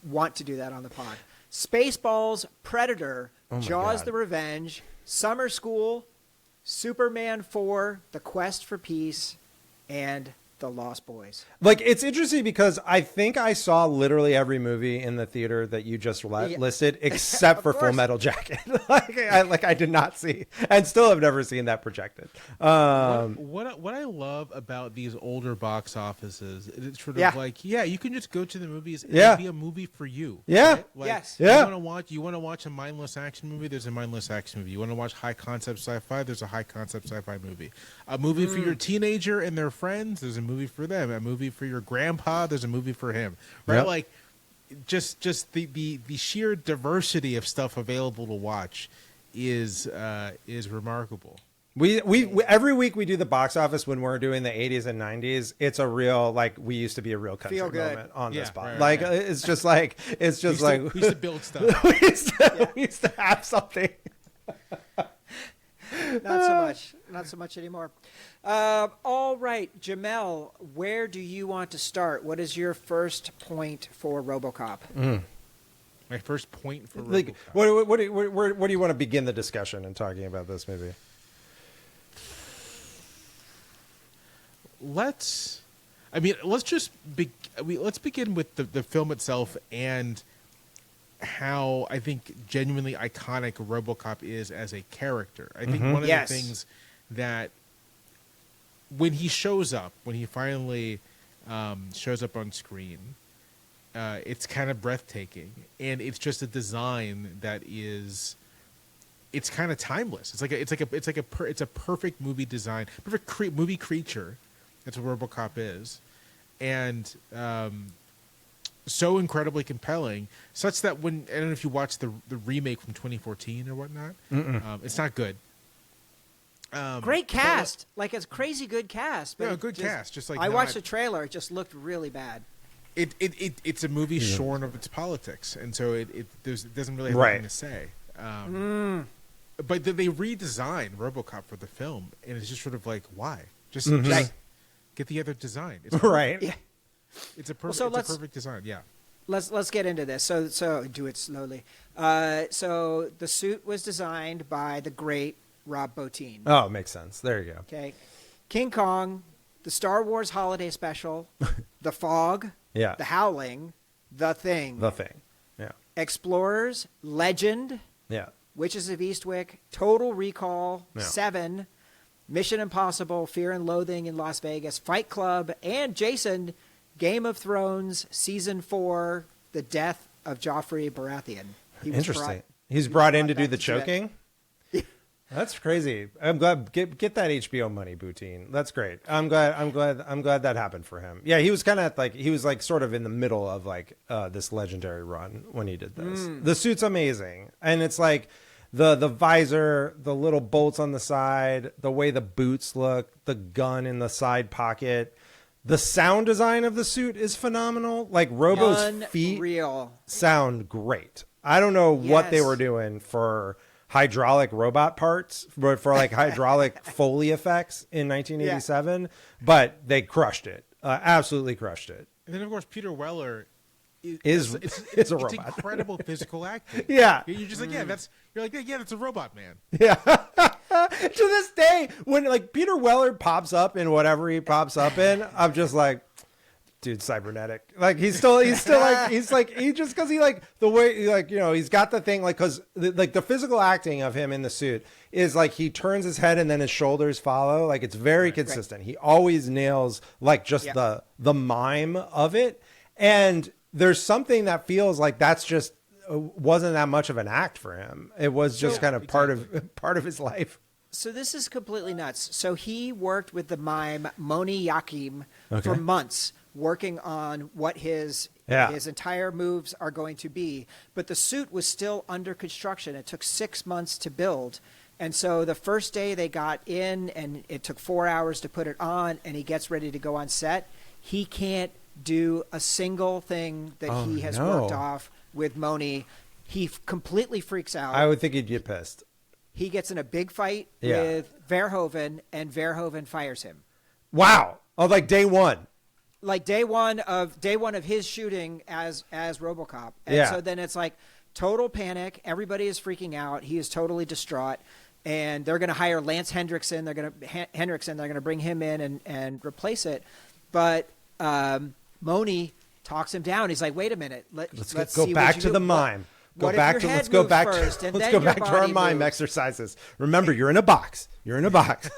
Want to do that on the pod. Spaceballs, Predator, Jaws God. the Revenge, Summer School, Superman 4, The Quest for Peace, and The Lost Boys. Like, it's interesting because I think I saw literally every movie in the theater that you just listed, except for Full course. Metal Jacket. I did not see, and still have never seen that projected. What I love about these older box offices, it's sort of like, you can just go to the movies and it'll be a movie for you. Yeah. Right? Like, Yes. Yeah. You want to watch a mindless action movie, there's a mindless action movie. You want to watch high concept sci-fi, there's a high concept sci-fi movie. A movie for your teenager and their friends, there's a movie for them. A movie for your grandpa, there's a movie for him. Right? Yep. Like, just the sheer diversity of stuff available to watch is remarkable. We every week we do the box office when we're doing the 80s and 90s. It's a real, like, we used to be a real country Feel good. moment on this pod. Right, like right. it's just like We used to build stuff. we used to have something. Not so much anymore. All right, Jamelle, where do you want to start? What is your first point for RoboCop? My first point for Like, RoboCop. what do you want to begin the discussion in talking about this movie? Let's begin with the film itself and how I think genuinely iconic RoboCop is as a character. I think one of Yes. the things that when he finally shows up on screen, it's kind of breathtaking, and it's just a design that is. It's kind of timeless. It's a perfect movie design, perfect movie creature. That's what RoboCop is, and so incredibly compelling, such that I don't know if you watched the remake from 2014 or whatnot, it's not good. Great cast, like a crazy good cast. But Yeah, good cast. Just like I watched the trailer, it just looked really bad. It's a movie shorn of its politics, and so it doesn't really have Right. anything to say. But they redesigned RoboCop for the film, and it's just sort of like, why? Just get the other design. It's Right. Yeah. It's a perfect. so it's let's- a perfect design. Yeah. Let's get into this. So do it slowly. So the suit was designed by the great Rob Bottin. Oh, makes sense. There you go. Okay, King Kong, the Star Wars Holiday Special, The Fog, Yeah. The Howling, The Thing, The Thing. Yeah. Explorers, Legend, Yeah. Witches of Eastwick, Total Recall, Yeah. Seven, Mission Impossible, Fear and Loathing in Las Vegas, Fight Club, and Jason, Game of Thrones, Season 4, The Death of Joffrey Baratheon. He was Interesting. He's brought in to do back the to do that. choking. That's crazy. I'm glad get that HBO money, Boutin. That's great. I'm glad that happened for him. Yeah, he was kind of like he was like sort of in the middle of like this legendary run when he did this. The suit's amazing, and it's like the visor, the little bolts on the side, the way the boots look, the gun in the side pocket. The sound design of the suit is phenomenal. Like Robo's feet Unreal. sound great. I don't know what they Yes. were doing for hydraulic robot parts, for like hydraulic Foley effects in 1987, but they crushed it. Absolutely crushed it. And then of course Peter Weller Is a it's robot. incredible physical acting. Yeah. You're just like that's a robot man. Yeah. To this day, when like Peter Weller pops up in whatever he pops up in, I'm just like, dude, cybernetic. Like he's still like he just because he like the way like he's got the thing like because like the physical acting of him in the suit is like he turns his head and then his shoulders follow. Like it's very consistent. He always nails like just the mime of it, and there's something that feels like that's just wasn't that much of an act for him. It was just kind of part of his life. So this is completely nuts. So he worked with the mime Moni Yakim for months, working on what his entire moves are going to be. But the suit was still under construction. It took 6 months to build. And so the first day they got in, and it took 4 hours to put it on, and he gets ready to go on set. He can't do a single thing that he has worked off with Moni. He completely freaks out. I would think he'd get pissed. he gets in a big fight Yeah. with Verhoeven, and Verhoeven fires him. Wow. Oh, like day one. Like day one of his shooting as RoboCop. And Yeah. so then it's like total panic. Everybody is freaking out. He is totally distraught. And they're going to hire Lance Hendrickson. They're going to bring him in and replace it. But Moni talks him down. He's like, "Wait a minute. Let's go see back what to you the do. mime. Let's go back to our mime exercises. Remember, you're in a box. You're in a box."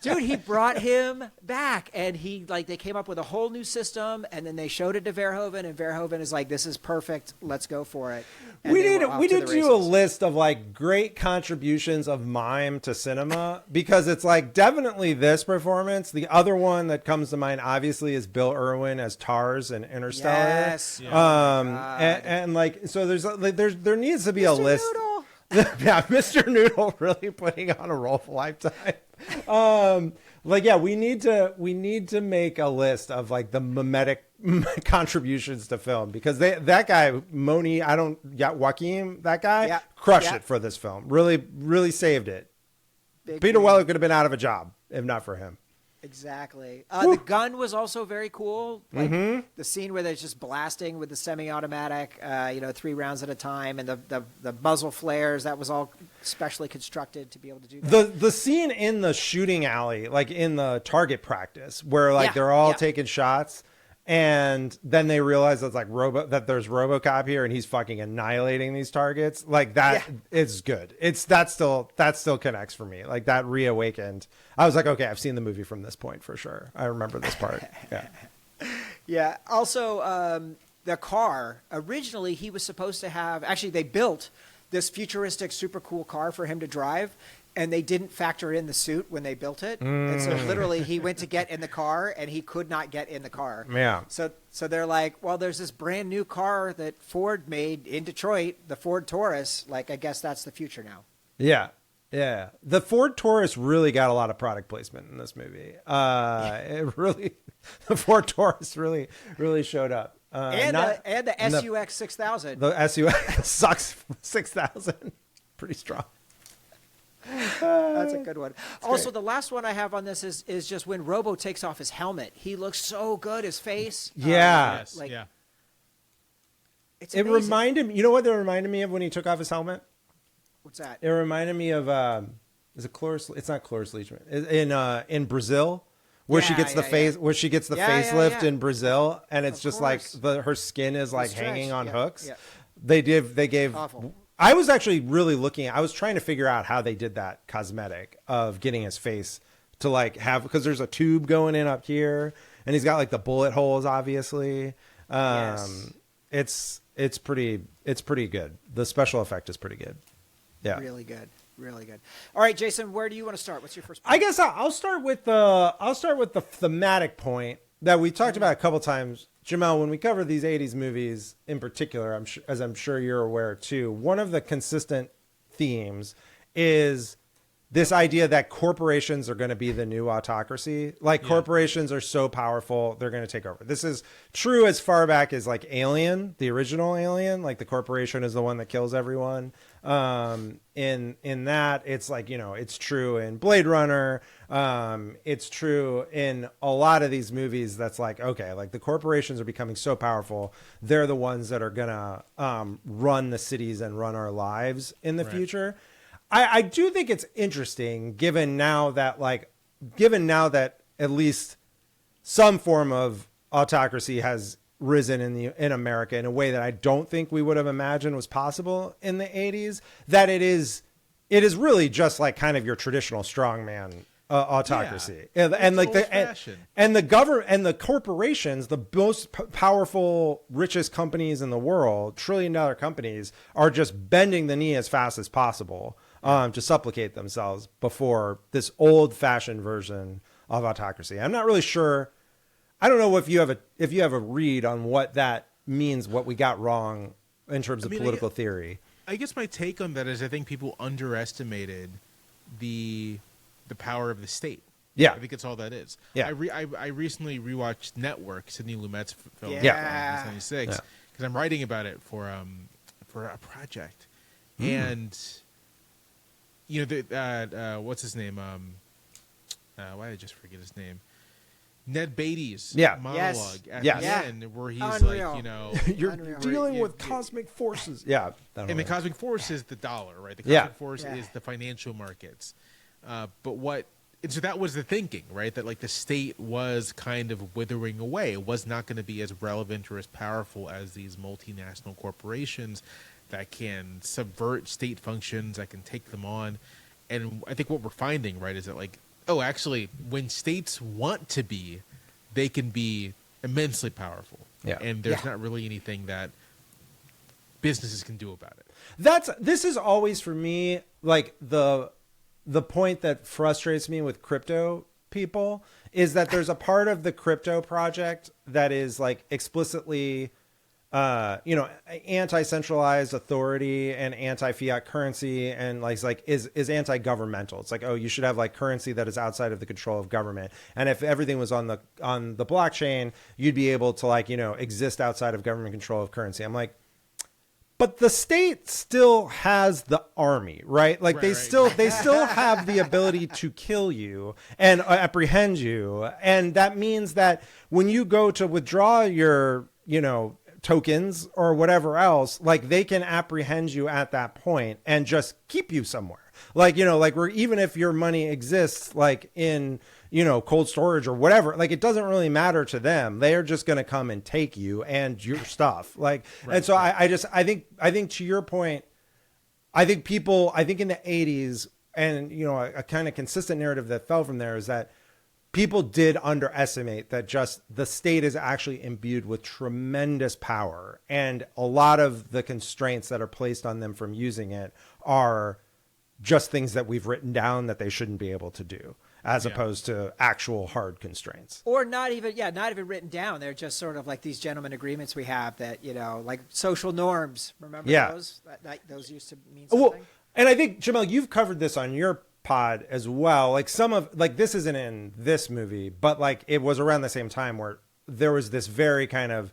Dude, he brought him back, and they came up with a whole new system, and then they showed it to Verhoeven, and Verhoeven is like, "This is perfect. Let's go for it." And we they need were off to to the do a races. list of like great contributions of mime to cinema, because it's like definitely this performance. The other one that comes to mind obviously is Bill Irwin as Tars in Interstellar. Yes. And like, so there needs to be a Mr. list. Noodle. Yeah, Mr. Noodle really putting on a role for Lifetime. We need to make a list of like the mimetic contributions to film, because that guy Joaquin, that guy crushed it for this film. Really saved it. Peter Weller could have been out of a job if not for him. Exactly. The gun was also very cool. Like the scene where they're just blasting with the semi-automatic, 3 rounds at a time, and the muzzle flares. That was all specially constructed to be able to do that. The scene in the shooting alley, like in the target practice, where they're all taking shots, and then they realize that that there's RoboCop here, and he's fucking annihilating these targets. Like that is good. That still connects for me. Like that reawakened. I was like, okay, I've seen the movie from this point for sure. I remember this part. Yeah. Yeah. Also, the car, originally he was supposed to have, actually they built this futuristic, super cool car for him to drive, and they didn't factor in the suit when they built it. And so literally he went to get in the car, and he could not get in the car. Yeah. So they're like, well, there's this brand new car that Ford made in Detroit, the Ford Taurus. Like, I guess that's the future now. Yeah. Yeah. The Ford Taurus really got a lot of product placement in this movie. The Ford Taurus really showed up. And the SUX 6000. The SUX sucks 6000. Pretty strong. That's a good one. Also, the last one I have on this is just when Robo takes off his helmet. He looks so good, his face. Yeah. It's It amazing. reminded me, you know what it reminded me of when he took off his helmet? What's that? It reminded me of is it Cloris? It's not Cloris Leachman. In Brazil, where she gets the facelift in Brazil, and it's Of just course. like her skin is like stretched, hanging on hooks. yeah. They gave. Awful. I was actually really I was trying to figure out how they did that cosmetic of getting his face to like have, because there's a tube going in up here, and he's got like the bullet holes, obviously. Yes. It's pretty good. The special effect is pretty good. Yeah. Really good. Really good. All right, Jason, where do you want to start? What's your first point? I guess I'll start with the thematic point that we talked about a couple times. Jamelle, when we cover these 80s movies in particular, as I'm sure you're aware too, one of the consistent themes is this idea that corporations are going to be the new autocracy. Like corporations are so powerful, they're going to take over. This is true as far back as like Alien, the original Alien, like the corporation is the one that kills everyone. In that, it's like, it's true in Blade Runner. It's true in a lot of these movies. That's like, okay, like the corporations are becoming so powerful. That are one that are going to run the cities and run our lives in the future. I do think it's interesting given now that at least some form of autocracy has risen in America in a way that I don't think we would have imagined was possible in the 80s, that it is really just like kind of your traditional strongman autocracy. And like the government and the corporations, the most powerful, richest companies in the world, $1 trillion companies, are just bending the knee as fast as possible to supplicate themselves before this old-fashioned version of autocracy. I'm not really sure. I don't know if you have a read on what that means, what we got wrong in terms of political theory. I guess my take on that is I think people underestimated the power of the state. Yeah, I think it's all that is. Yeah, I recently rewatched Network, Sidney Lumet's film from Yeah. 1996, because I'm writing about it for a project, and what's his name? Why did I just forget his name? Ned Beatty's monologue at the end, where he's Unreal. like, you're dealing with cosmic forces. Yeah, and the cosmic force is the dollar, right? The cosmic force is the financial markets. And so that was the thinking, right? That like the state was kind of withering away. It was not going to be as relevant or as powerful as these multinational corporations that can subvert state functions, that can take them on. And I think what we're finding, right, is that like, oh, actually, when states want to be, they can be immensely powerful. Yeah. And there's not really anything that businesses can do about it. This is always for me like the point that frustrates me with crypto people is that there's a part of the crypto project that is like explicitly anti-centralized authority and anti-fiat currency, and is anti-governmental. It's like, oh, you should have like currency that is outside of the control of government. And if everything was on the blockchain, you'd be able to exist outside of government control of currency. I'm like, but the state still has the army, right? Like they still have the ability to kill you and apprehend you. And that means that when you go to withdraw your, tokens or whatever else, like they can apprehend you at that point and just keep you somewhere. Where even if your money exists like in, cold storage or whatever, like it doesn't really matter to them. They are just going to come and take you and your stuff. And so I think to your point, I think in the 80s and, a kind of consistent narrative that fell from there is that people did underestimate that just the state is actually imbued with tremendous power. And a lot of the constraints that are placed on them from using it are just things that we've written down that they shouldn't be able to do, as opposed to actual hard constraints. Or not even written down. They're just sort of like these gentleman agreements we have that, like social norms. Remember those? Those used to mean something. Well, and I think, Jamelle, you've covered this on your pod as well. Like some of this isn't in this movie, but like it was around the same time where there was this very kind of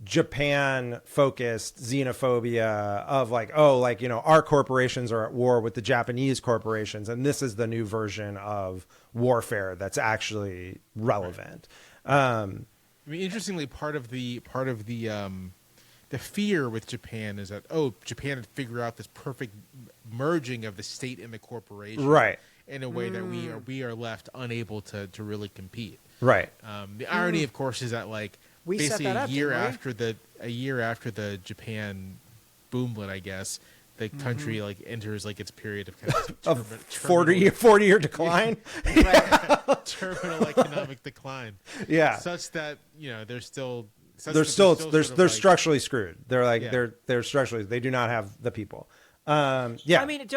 Japan focused xenophobia of our corporations are at war with the Japanese corporations, and this is the new version of warfare that's actually relevant. Interestingly, part of the fear with Japan is that Japan had figured out this perfect merging of the state and the corporation, right, in a way that we are left unable to really compete. Right. The irony, of course, is that we basically set that up, a year after the Japan boomlet, I guess, the country enters its period of kind of 40-year decline. Terminal economic decline. Yeah. Such that they're structurally screwed. They're structurally, they do not have the people. I mean,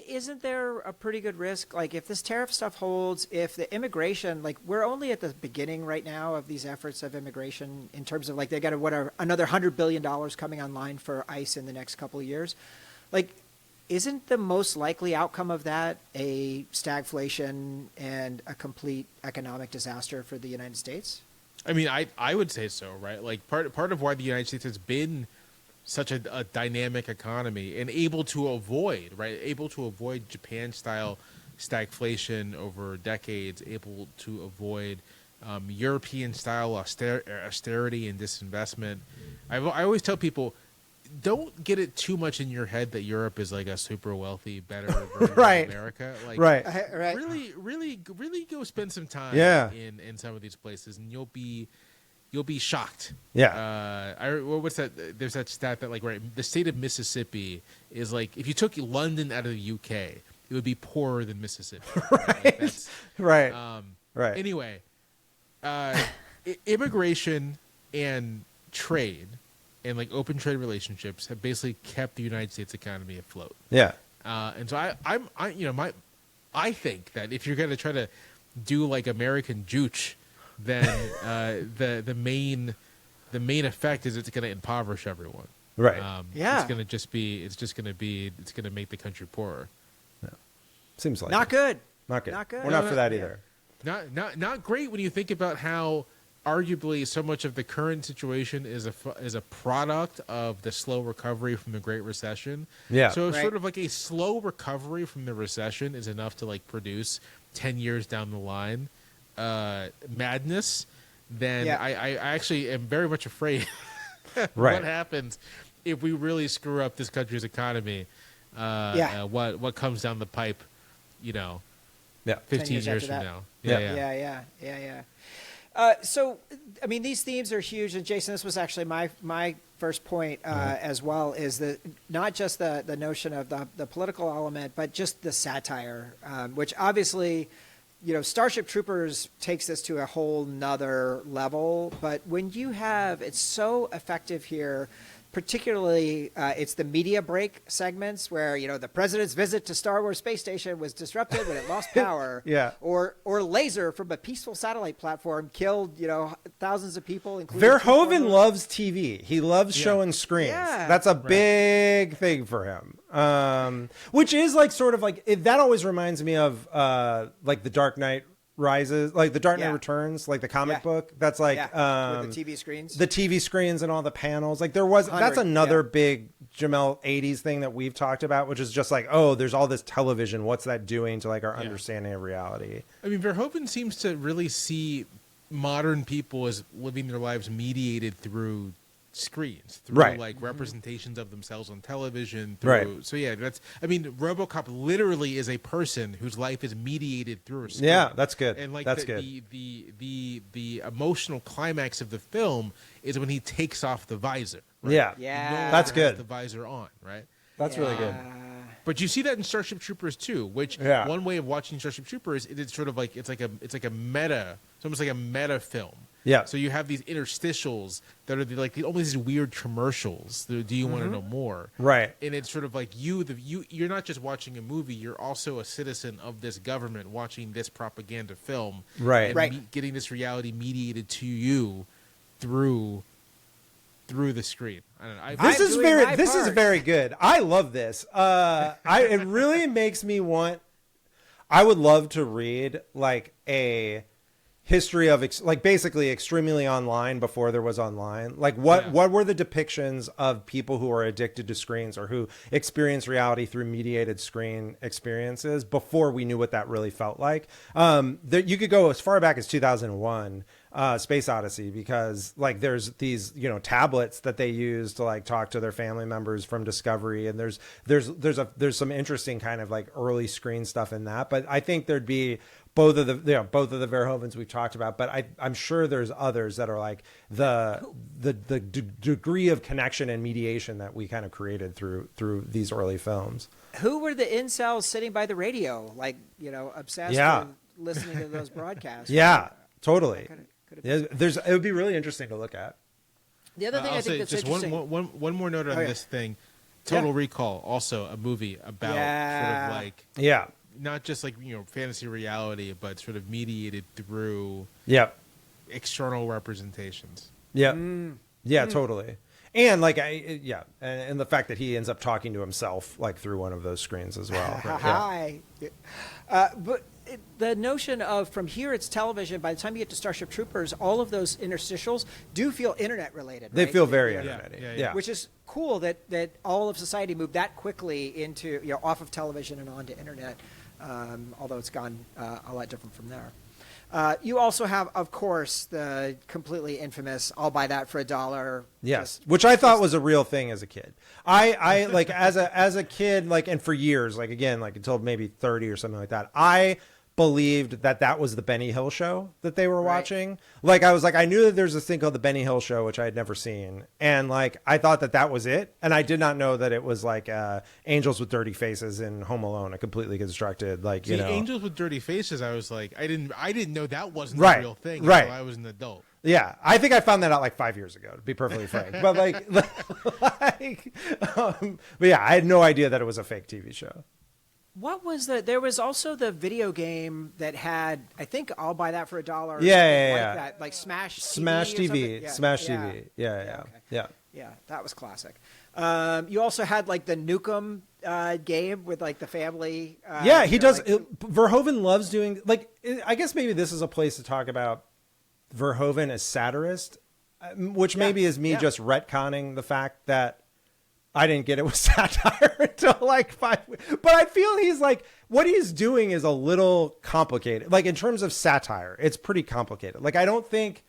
isn't there a pretty good risk? Like if this tariff stuff holds, if the immigration, we're only at the beginning right now of these efforts of immigration in terms of they got another $100 billion coming online for ICE in the next couple of years. Isn't the most likely outcome of that a stagflation and a complete economic disaster for the United States? I mean, I would say so, right? Part of why the United States has been such a dynamic economy and able to avoid Japan-style stagflation over decades, able to avoid European-style austerity and disinvestment. I always tell people, don't get it too much in your head that Europe is a super wealthy, better version right. of America. Right. Really go spend some time in some of these places, and you'll be shocked. Yeah. What's that? There's that stat that the state of Mississippi is if you took London out of the UK, it would be poorer than Mississippi. Right. Right. Right. Anyway, immigration and trade and open trade relationships have basically kept the United States economy afloat. Yeah. And so I think that if you're going to try to do American Juche, then the main effect is it's going to impoverish everyone. Right. It's going to make the country poorer. Yeah. Seems like not good. Not good. Not good. We're not for that either. Not great when you think about how arguably so much of the current situation is a product of the slow recovery from the Great Recession. Yeah. So Right. sort of like a slow recovery from the recession is enough to like produce 10 years down the line madness. Then Yeah. I actually am very much afraid Right. what happens if we really screw up this country's economy. What comes down the pipe, Yeah. 15 years years after from that. now. Yeah. So, I mean, these themes are huge, and Jason, this was actually my first point as well. Is that not just the notion of the political element, but just the satire, which obviously, Starship Troopers takes this to a whole nother level. But when you have, it's so effective here. Particularly, it's the media break segments where the president's visit to Star Wars Space Station was disrupted when it lost power. Yeah. Or laser from a peaceful satellite platform killed thousands of people. Including Verhoeven loves TV. He loves showing screens. Yeah. That's a big thing for him. Which is like sort of like that always reminds me of like the Dark Knight Rises, like the Dark Knight Returns, like the comic book. That's like with the TV screens. the TV screens and all the panels. Like that's another big Jamelle 80s thing that we've talked about, which is just like, oh, there's all this television. What's that doing to like our understanding of reality? I mean, Verhoeven seems to really see modern people as living their lives mediated through screens, through like representations of themselves on television. So RoboCop literally is a person whose life is mediated through a screen. Yeah, that's good. And like that's the emotional climax of the film is when he takes off the visor. Right? Yeah, Yeah. That's No longer has good. The visor on, right? That's really good. But you see that in Starship Troopers too, which one way of watching Starship Troopers, it's sort of like it's like a meta. It's almost like a meta film. Yeah. So you have these interstitials that are like almost these weird commercials. Do you want to know more? Right. And it's sort of like you're not just watching a movie. You're also a citizen of this government watching this propaganda film. Right. And getting this reality mediated to you through the screen. I don't know. This is very good. I love this. It really makes me want. I would love to read like a history of like basically extremely online before there was online. Like what were the depictions of people who are addicted to screens or who experience reality through mediated screen experiences before we knew what that really felt like. You could go as far back as 2001. Space Odyssey, because like there's these tablets that they use to like talk to their family members from Discovery, and there's some interesting kind of like early screen stuff in that. But I think there'd be both of the Verhovens we've talked about, but I'm sure there's others that are like the degree of connection and mediation that we kind of created through these early films. Who were the incels sitting by the radio, like obsessed with listening to those broadcasts? Yeah, totally. It would be really interesting to look at. The other thing I think that's just interesting. one more note on this thing. Total Recall, also a movie about sort of like not just like fantasy reality, but sort of mediated through external representations. Totally. And like and the fact that he ends up talking to himself like through one of those screens as well. Hi. But the notion of from here it's television. By the time you get to Starship Troopers, all of those interstitials do feel internet related. They right? feel very internet-y. Yeah. Which is cool that all of society moved that quickly into off of television and onto internet. Although it's gone a lot different from there. You also have, of course, the completely infamous "I'll buy that for $1." Yes, which I thought was a real thing as a kid. I like as a kid, like, and for years, like again, like until maybe 30 or something like that, I believed that was the Benny Hill show that they were watching. Like I was like, I knew that there's this thing called the Benny Hill show, which I had never seen. And like, I thought that was it. And I did not know that it was like Angels with Dirty Faces in Home Alone, a completely constructed, like, Angels with Dirty Faces. I was like, I didn't know that wasn't a real thing until I was an adult. Yeah, I think I found that out like 5 years ago, to be perfectly frank. But but yeah, I had no idea that it was a fake TV show. What was there was also the video game that had, I think I'll buy that for $1. Yeah. That, like Smash TV. Smash TV. Yeah. Yeah, that was classic. You also had like the Nukem game with like the family. He does. Verhoeven loves doing, like, I guess maybe this is a place to talk about Verhoeven as satirist, which maybe is me just retconning the fact that I didn't get it with satire until like 5 weeks. But I feel he's like, what he's doing is a little complicated. Like in terms of satire, it's pretty complicated. Like I don't think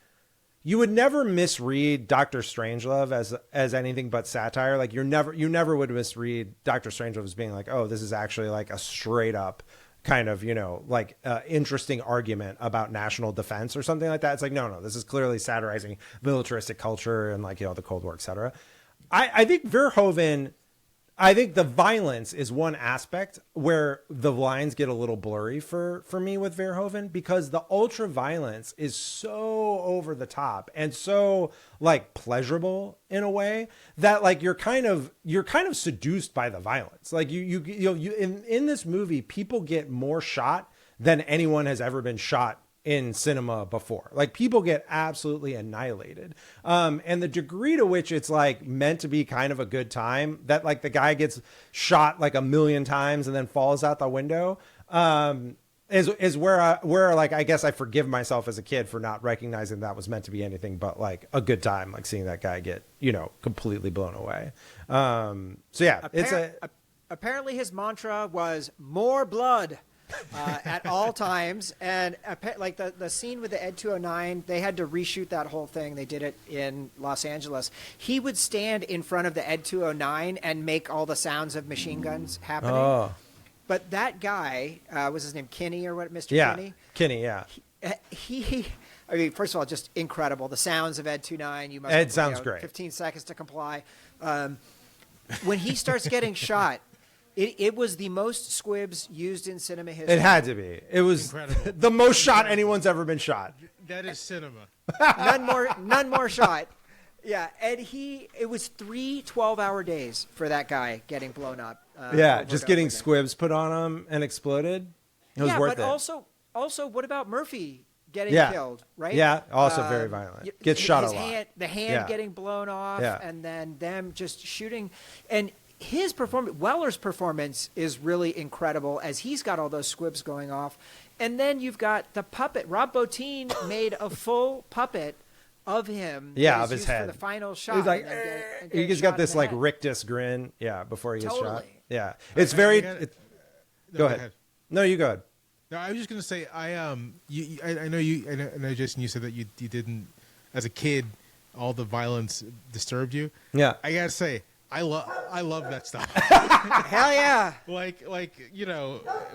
you would never misread Dr. Strangelove as anything but satire. Like you never would misread Dr. Strangelove as being like, oh, this is actually like a straight up kind of, like interesting argument about national defense or something like that. It's like, no, this is clearly satirizing militaristic culture and like, the Cold War, et cetera. I think Verhoeven, I think the violence is one aspect where the lines get a little blurry for me with Verhoeven, because the ultra violence is so over the top and so like pleasurable in a way that like you're kind of seduced by the violence. Like you in this movie, people get more shot than anyone has ever been shot in cinema before. Like people get absolutely annihilated. And the degree to which it's like meant to be kind of a good time, that like the guy gets shot like 1,000,000 times and then falls out the window, is where like, I guess I forgive myself as a kid for not recognizing that was meant to be anything but like a good time, like seeing that guy get, completely blown away. So yeah, apparently his mantra was more blood. At all times, and like the scene with the Ed 209, they had to reshoot that whole thing. They did it in Los Angeles. He would stand in front of the Ed 209 and make all the sounds of machine guns happening. Oh. But that guy, was his name Kinney or what? Mr. Kinney? Kinney, yeah. He I mean, first of all, just incredible. The sounds of Ed 209. You must. Ed sounds great. 15 seconds to comply. When he starts getting shot. It was the most squibs used in cinema history. It had to be. It was incredible. The most shot anyone's ever been shot. That is cinema. None more shot. Yeah, and it was 3 12-hour days for that guy getting blown up. Just getting squibs put on him and exploded. It was worth it. Also, what about Murphy getting killed, right? Yeah, also very violent. Gets shot a lot. The hand getting blown off, and then them just shooting. And his performance, Weller's performance, is really incredible as he's got all those squibs going off. And then you've got the puppet. Rob Bottin made a full puppet of him. Yeah, of his head. For the final shot. He's like, he's got this like rictus grin. Yeah, before he gets shot. Yeah, it's very. Go ahead. No, you go ahead. No, I was just gonna say, I know, Jason, you said that you didn't, as a kid, all the violence disturbed you. Yeah, I gotta say, I love that stuff. Hell yeah! Like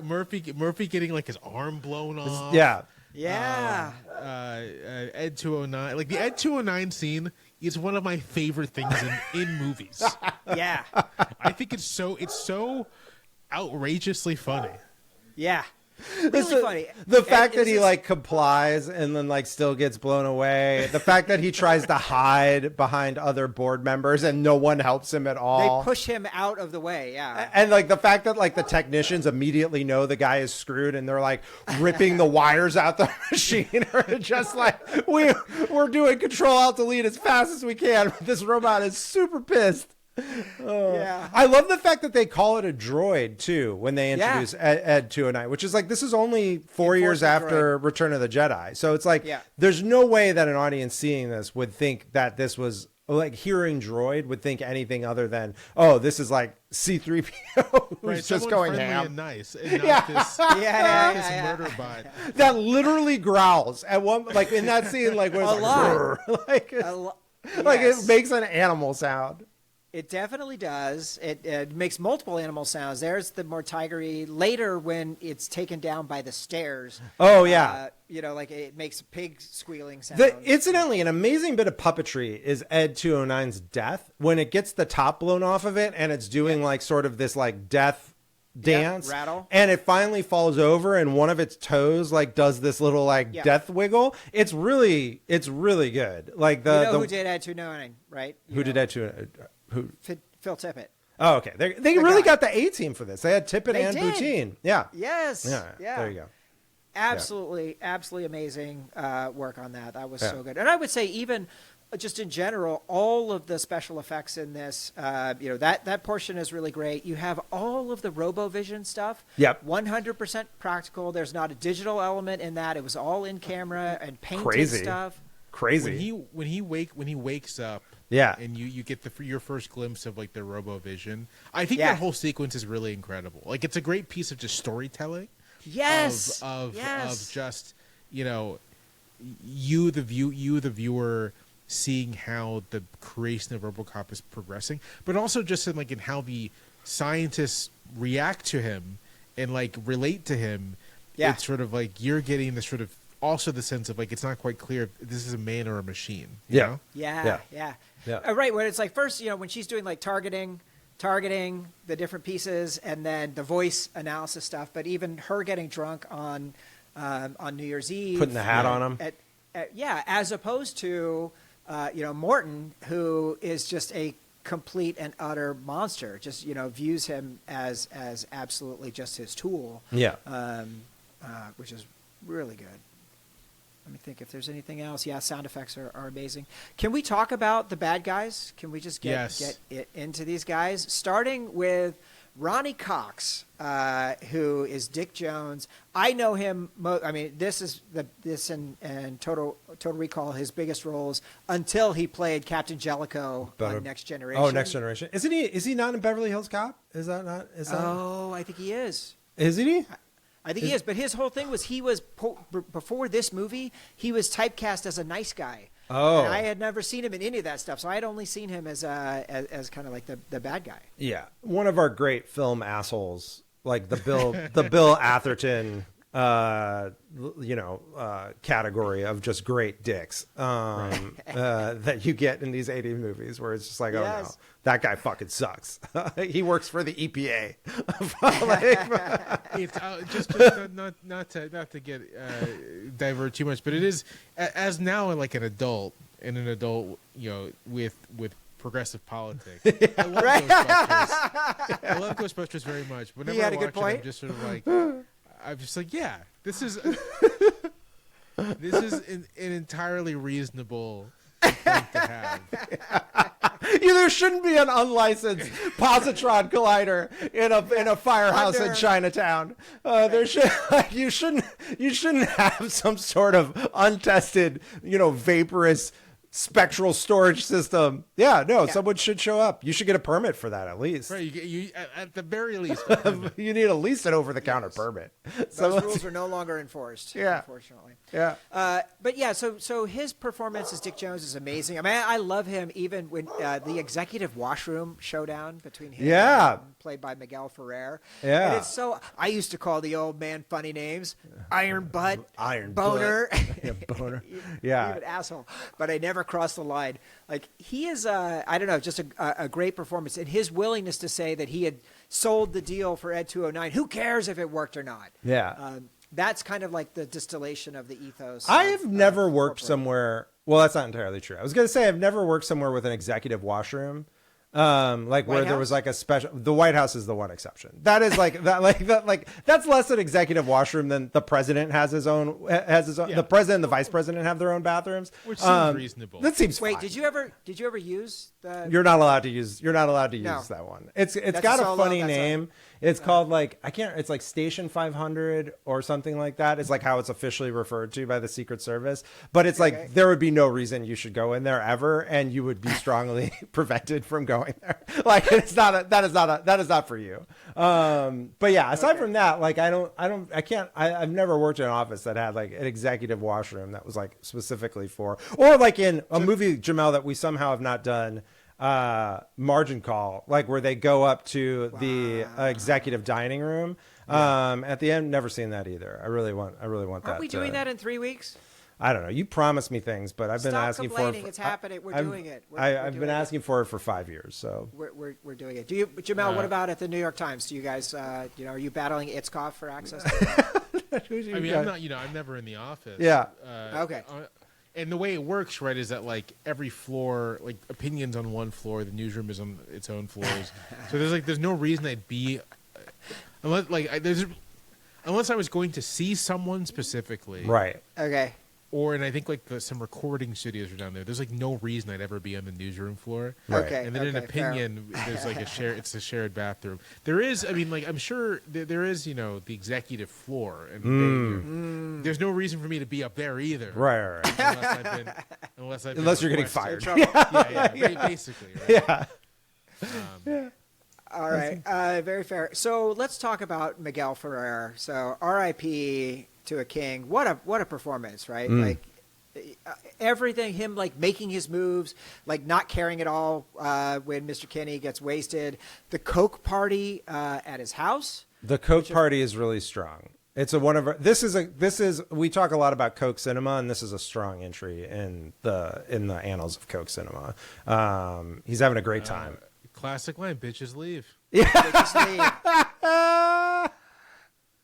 Murphy getting like his arm blown off. Yeah. Ed 209, like the Ed 209 scene is one of my favorite things in movies. Yeah. I think it's so outrageously funny. Yeah. Really funny. The fact that he like complies and then like still gets blown away. The fact that he tries to hide behind other board members and no one helps him at all. They push him out of the way. Yeah. And like the fact that like the technicians immediately know the guy is screwed and they're like ripping the wires out the machine, or just like we're doing Control Alt Delete as fast as we can. This robot is super pissed. Yeah, I love the fact that they call it a droid too when they introduce Ed 209, which is like, this is only 4 years after Return of the Jedi, so it's like there's no way that an audience seeing this would think that this was like, hearing droid would think anything other than, oh, this is like C-3PO who's just going ham and nice, and not this murder bot that literally growls at one, like in that scene, like when it's like, like it makes an animal sound. It definitely does. It makes multiple animal sounds. There's the more tigery later when it's taken down by the stairs. Oh, yeah. Like it makes pig squealing sounds. Incidentally, an amazing bit of puppetry is Ed 209's death. When it gets the top blown off of it and it's doing like sort of this like death dance, rattle, and it finally falls over and one of its toes like does this little like death wiggle. It's really good. Like who did Ed 209, right? Who did Ed 209? Who? Phil Tippett. Oh, okay. They really got the A team for this. They had Tippett and Boutin. Yeah. Yes. Yeah. There you go. Absolutely amazing work on that. That was so good. And I would say even just in general, all of the special effects in this, that portion is really great. You have all of the RoboVision stuff. Yep. 100% practical. There's not a digital element in that. It was all in camera and painted stuff. Crazy. When he wakes up, yeah, and you get your first glimpse of like the RoboVision. I think that whole sequence is really incredible. Like it's a great piece of just storytelling. Yes. Of just you the viewer seeing how the creation of RoboCop is progressing, but also just in how the scientists react to him and like relate to him. Yeah. It's sort of like you're getting the sort of also the sense of like it's not quite clear if this is a man or a machine. You know? Yeah. Right. When it's like first, when she's doing like targeting the different pieces, and then the voice analysis stuff. But even her getting drunk on New Year's Eve, putting the hat on him. As opposed to Morton, who is just a complete and utter monster. Just views him as absolutely just his tool. Yeah. Which is really good. Let me think if there's anything else. Yeah, sound effects are amazing. Can we talk about the bad guys? Can we just get it into these guys? Starting with Ronnie Cox, who is Dick Jones. I know him. This and Total Recall, his biggest roles until he played Captain Jellicoe on Next Generation. Oh, Next Generation. Isn't he? Is he not in Beverly Hills Cop? Is that not? Oh, I think he is. Isn't he? I think he is, but his whole thing was before this movie, he was typecast as a nice guy. Oh, and I had never seen him in any of that stuff, so I had only seen him as kind of like the bad guy. Yeah, one of our great film assholes, like the Bill Atherton, category of just great dicks that you get in these 80s movies, where it's just like, oh no, that guy fucking sucks. He works for the EPA. It's just not to get divert too much, but it is as now like an adult with progressive politics. I love Ghostbusters. I love Ghostbusters very much. Whenever I watch it, I'm just sort of like, I'm just like, yeah, this is an entirely reasonable thing to have. There shouldn't be an unlicensed positron collider in a firehouse in Chinatown. There you shouldn't have some sort of untested, vaporous spectral storage system. Someone should show up. You should get a permit for that at least. Right, you at the very least. You need at least an over-the-counter permit. Those rules are no longer enforced. Unfortunately. Yeah. But yeah, so his performance as Dick Jones is amazing. I mean, I love him even when the executive washroom showdown between him and played by Miguel Ferrer. Yeah. And it's so, I used to call the old man funny names. Iron Butt. Iron Boner. Boner. Yeah. Even asshole. But I never crossed the line. Like, he is, I don't know, just a great performance. And his willingness to say that he had sold the deal for Ed 209. Who cares if it worked or not? Yeah. That's kind of like the distillation of the ethos. I have never worked somewhere. Well, that's not entirely true. I was going to say I've never worked somewhere with an executive washroom. Where there was like a special, the White House is the one exception. That is like that's less an executive washroom than the president has his own. Yeah. The president and the vice president have their own bathrooms, which seems reasonable. That seems Wait, fine. did you ever use the? You're not allowed to use that one. It's got a funny name. It's called it's like Station 500 or something like that. It's like how it's officially referred to by the Secret Service. But it's like there would be no reason you should go in there ever, and you would be strongly prevented from going there. Like that is not for you. But yeah, aside from that, like I've never worked in an office that had like an executive washroom that was like specifically for, or like in a movie, Jamelle, that we somehow have not done. Margin Call, like where they go up to the executive dining room. At the end, never seen that either. I really want that. Aren't we doing that in 3 weeks? I don't know. You promised me things, but I've been asking for it. It's happening. We're doing it. I've been asking for it for 5 years. So we're doing it. Jamelle? What about at the New York Times? Do you guys, are you battling Itzkoff for access? I'm never in the office. Yeah. Okay. And the way it works, right, is that like every floor, like opinions on one floor, the newsroom is on its own floors. So there's no reason I'd be, unless I was going to see someone specifically. Right. Okay. and I think like some recording studios are down there. There's like no reason I'd ever be on the newsroom floor. Right. Okay. And then in okay, opinion, there's like it's a shared bathroom. There is, I mean, like I'm sure there is, you know, the executive floor, and there's no reason for me to be up there either. Right. Unless you're getting requested. fired. Yeah, basically. Right? Yeah. All right, very fair. So let's talk about Miguel Ferrer. So R.I.P. to a king. What a performance, right? Like everything, him like making his moves, like not caring at all when Mr. Kenny gets wasted. The Coke party at his house. The Coke party is really strong. It's this is we talk a lot about Coke cinema, and this is a strong entry in the annals of Coke cinema. He's having a great time. Classic line, bitches leave.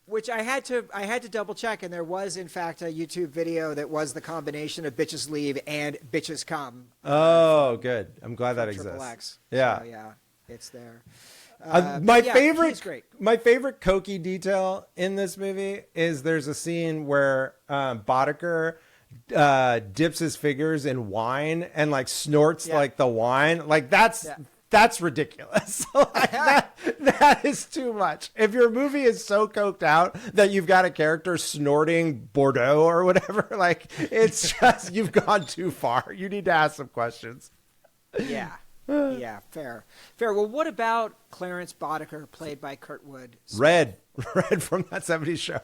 Which I had to double check, and there was in fact a YouTube video that was the combination of bitches leave and bitches come. Oh, good. I'm glad that exists. X. Yeah, so, yeah, it's there. my yeah, favorite, he's great. my favorite Cokie detail in this movie is there's a scene where Boddicker dips his fingers in wine and like snorts like the wine. Like that's ridiculous. Like, that is too much. If your movie is so coked out that you've got a character snorting Bordeaux or whatever, like it's just you've gone too far. You need to ask some questions. Yeah. Yeah, fair. Well, what about Clarence Boddicker, played by Kurt Wood? Red from that 70s show.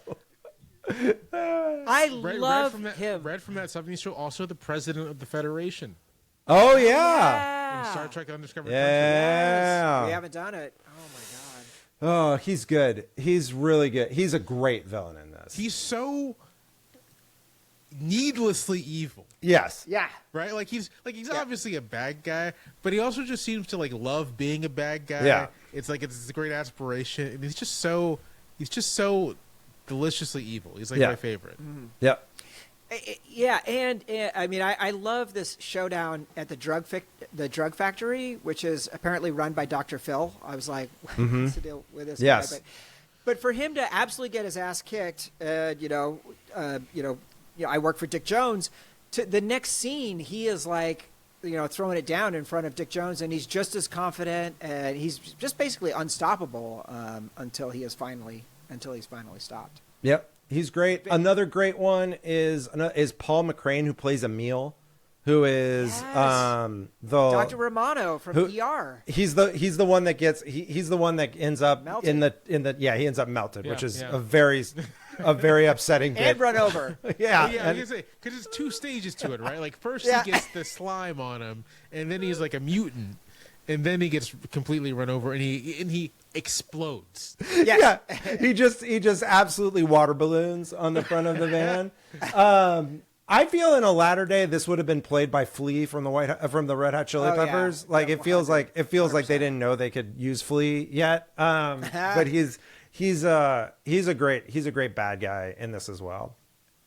I love him. Red from that 70s show, also the president of the Federation. Oh, yeah. In Star Trek Undiscovered Yeah. Yes. We haven't done it. Oh, my God. Oh, he's good. He's really good. He's a great villain in this. He's so needlessly evil. Yes. Yeah. Right? Like he's obviously a bad guy, but he also just seems to like love being a bad guy. Yeah. It's like it's a great aspiration, and he's just so deliciously evil. He's like my favorite. Mm-hmm. Yep. Yeah, and I mean, I love this showdown at the drug factory, which is apparently run by Dr. Phil. I was like, what's the deal with this Yes. guy? But for him to absolutely get his ass kicked, I work for Dick Jones. To the next scene, he is like, throwing it down in front of Dick Jones, and he's just as confident, and he's just basically unstoppable until he's finally stopped. Yep. He's great. Another great one is Paul McCrane, who plays Emil, who is the Dr. Romano from ER. He's the one that gets he's the one that ends up melted. he ends up melted, which is a very upsetting bit. And run over. Yeah. Yeah, I was gonna say, because there's two stages to it, right? Like first he gets the slime on him, and then he's like a mutant, and then he gets completely run over, and he explodes. Yes. Yeah. He just absolutely water balloons on the front of the van. I feel in a latter day this would have been played by Flea from the Red Hot Chili Peppers. Yeah. Like Yeah, it feels like 100%. they didn't know they could use Flea yet. But he's a great bad guy in this as well.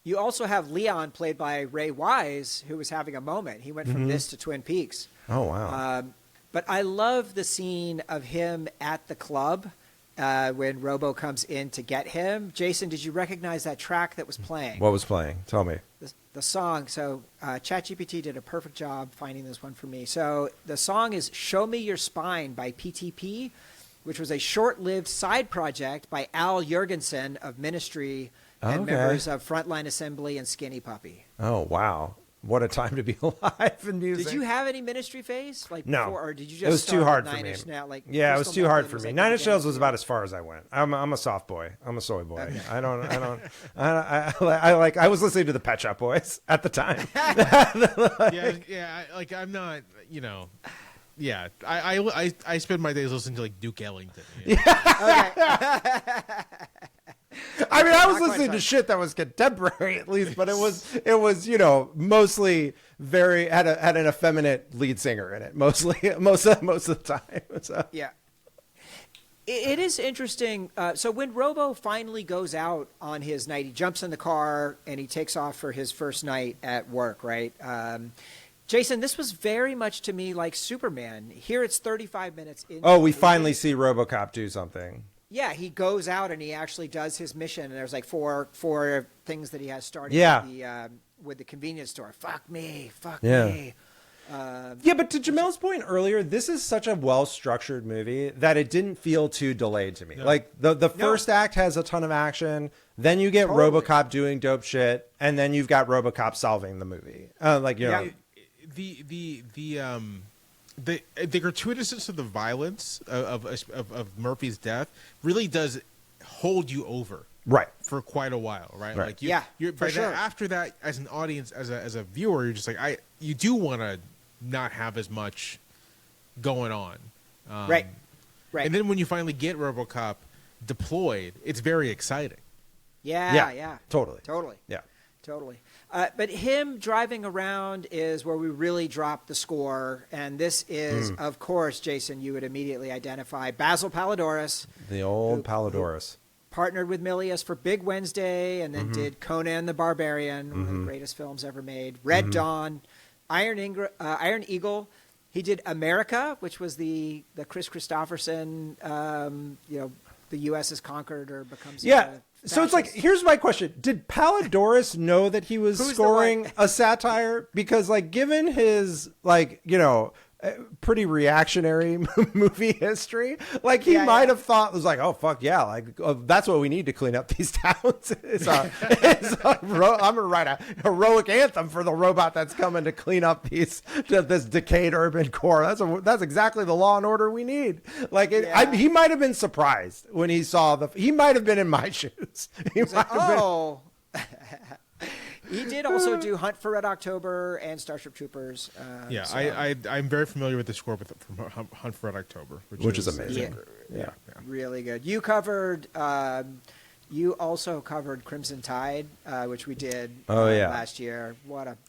You also have Leon, played by Ray Wise, who was having a moment. He went from this to Twin Peaks. Oh wow. But I love the scene of him at the club when Robo comes in to get him. Jason, did you recognize that track that was playing? What was playing? Tell me. The song. So ChatGPT did a perfect job finding this one for me. So the song is Show Me Your Spine by PTP, which was a short-lived side project by Al Jurgensen of Ministry and members of Frontline Assembly and Skinny Puppy. Oh wow. What a time to be alive in music. Did you have any Ministry phase? No. Before, or did you just it was start too hard with for me. Nine Inch Nails, like yeah, it was Crystal too hard Method for was me. like Nine the Inch Nails beginning was of about you? as far as I went. I'm a soft boy. I'm a soy boy. Okay. I was listening to the Pet Shop Boys at the time. I'm not, Yeah, I spend my days listening to like Duke Ellington. You know? I mean, I was Not quite listening to right. shit that was contemporary at least, but it was mostly had an effeminate lead singer in it, most of the time. So. Yeah. It is interesting. So when Robo finally goes out on his night, he jumps in the car and he takes off for his first night at work, right? Jason, this was very much to me like Superman. Here it's 35 minutes in. Oh, we finally see RoboCop do something. Yeah, he goes out and he actually does his mission. And there's like four things that he has started. Yeah. with the convenience store. Fuck me. Yeah. Me. Yeah, but to Jamelle's point earlier, this is such a well-structured movie that it didn't feel too delayed to me. No. Like the first act has a ton of action, then you get Totally. RoboCop doing dope shit, and then you've got RoboCop solving the movie. Like you know, The gratuitousness of the violence of Murphy's death really does hold you over right? for quite a while, right? Right. Like Yeah, for sure. After that, as an audience, as a viewer, you're just like you do want to not have as much going on, Right. Right. And then when you finally get RoboCop deployed, it's very exciting. Yeah. Totally. Yeah. Totally. But him driving around is where we really drop the score. And this is, of course, Jason, you would immediately identify Basil Palladores. The old Palladores. Partnered with Milius for Big Wednesday and then did Conan the Barbarian, one of the greatest films ever made. Red Dawn, Iron Eagle. He did America, which was the Chris Christopherson, the U.S. is conquered or becomes So it's like, here's my question. Did Palladores know that he was scoring a satire? Because, like, given his, like, pretty reactionary movie history, like, he might have thought, was like, oh, fuck yeah, like, that's what we need to clean up these towns. I'm going to write a heroic anthem for the robot that's coming to clean up this decayed urban core. That's exactly the law and order we need. Like, he might have been surprised when he saw he might have been in my shoes. He did also do Hunt for Red October and Starship Troopers. I'm very familiar with the score from Hunt for Red October, which is amazing. Yeah, really good. You covered. You also covered Crimson Tide, which we did last year.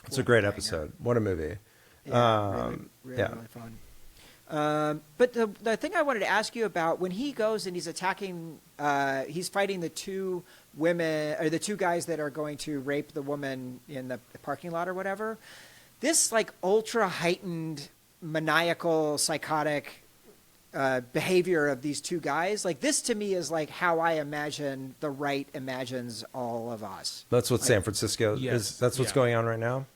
It's a great episode. What a movie. Yeah, really fun. But the thing I wanted to ask you about, when he goes and he's attacking, he's fighting the two women, or the two guys that are going to rape the woman in the parking lot or whatever. This like ultra heightened, maniacal, psychotic behavior of these two guys, like this to me is like how I imagine the right imagines all of us. That's what San Francisco is. That's what's going on right now.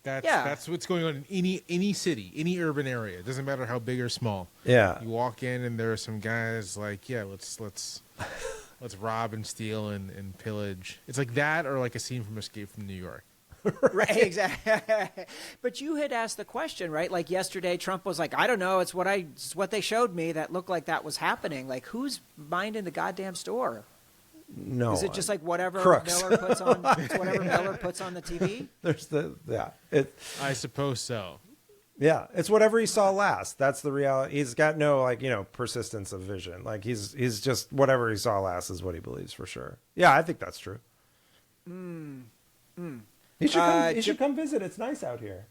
That's what's going on in any city, any urban area. It doesn't matter how big or small. Yeah. You walk in and there are some guys like, let's rob and steal and pillage. It's like that, or like a scene from Escape from New York. Right, exactly. But you had asked the question, right? Like yesterday, Trump was like, I don't know. It's what they showed me that looked like that was happening. Like, who's minding the goddamn store? No. Is it just like whatever crooks. Miller puts on? It's whatever Miller puts on the TV. I suppose so. Yeah, it's whatever he saw last. That's the reality. He's got no persistence of vision. Like he's just whatever he saw last is what he believes for sure. Yeah, I think that's true. He should come visit. It's nice out here.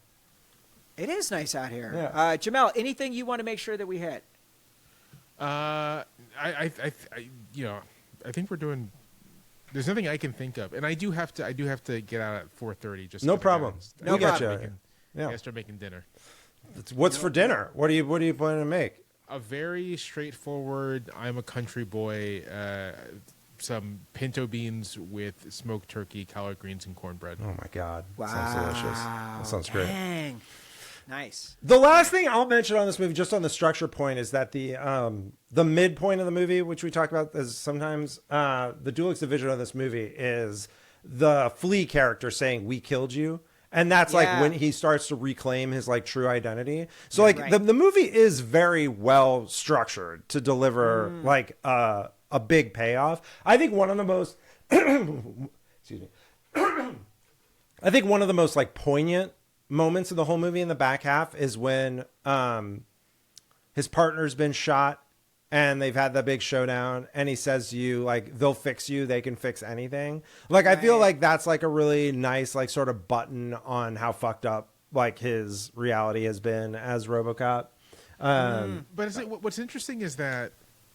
It is nice out here. Yeah. Jamelle, anything you want to make sure that we hit? I think we're doing. There's nothing I can think of, and I do have to get out at 4:30. Just no problem. No problem. I gotta start making dinner. What's for dinner? What are you planning to make? A very straightforward. I'm a country boy. Some pinto beans with smoked turkey, collard greens, and cornbread. Oh my God! Wow. Sounds delicious. That sounds great. Dang. Nice. The last thing I'll mention on this movie, just on the structure point, is that the midpoint of the movie, which we talk about is sometimes the dual division of this movie is the Flea character saying "We killed you," and that's like when he starts to reclaim his like true identity. So like the movie is very well structured to deliver like a big payoff. I think one of the most excuse me. I think one of the most like poignant moments of the whole movie in the back half is when his partner's been shot and they've had the big showdown and he says to you like, they'll fix you, they can fix anything. Like I feel like that's like a really nice like sort of button on how fucked up like his reality has been as RoboCop. But what's interesting is that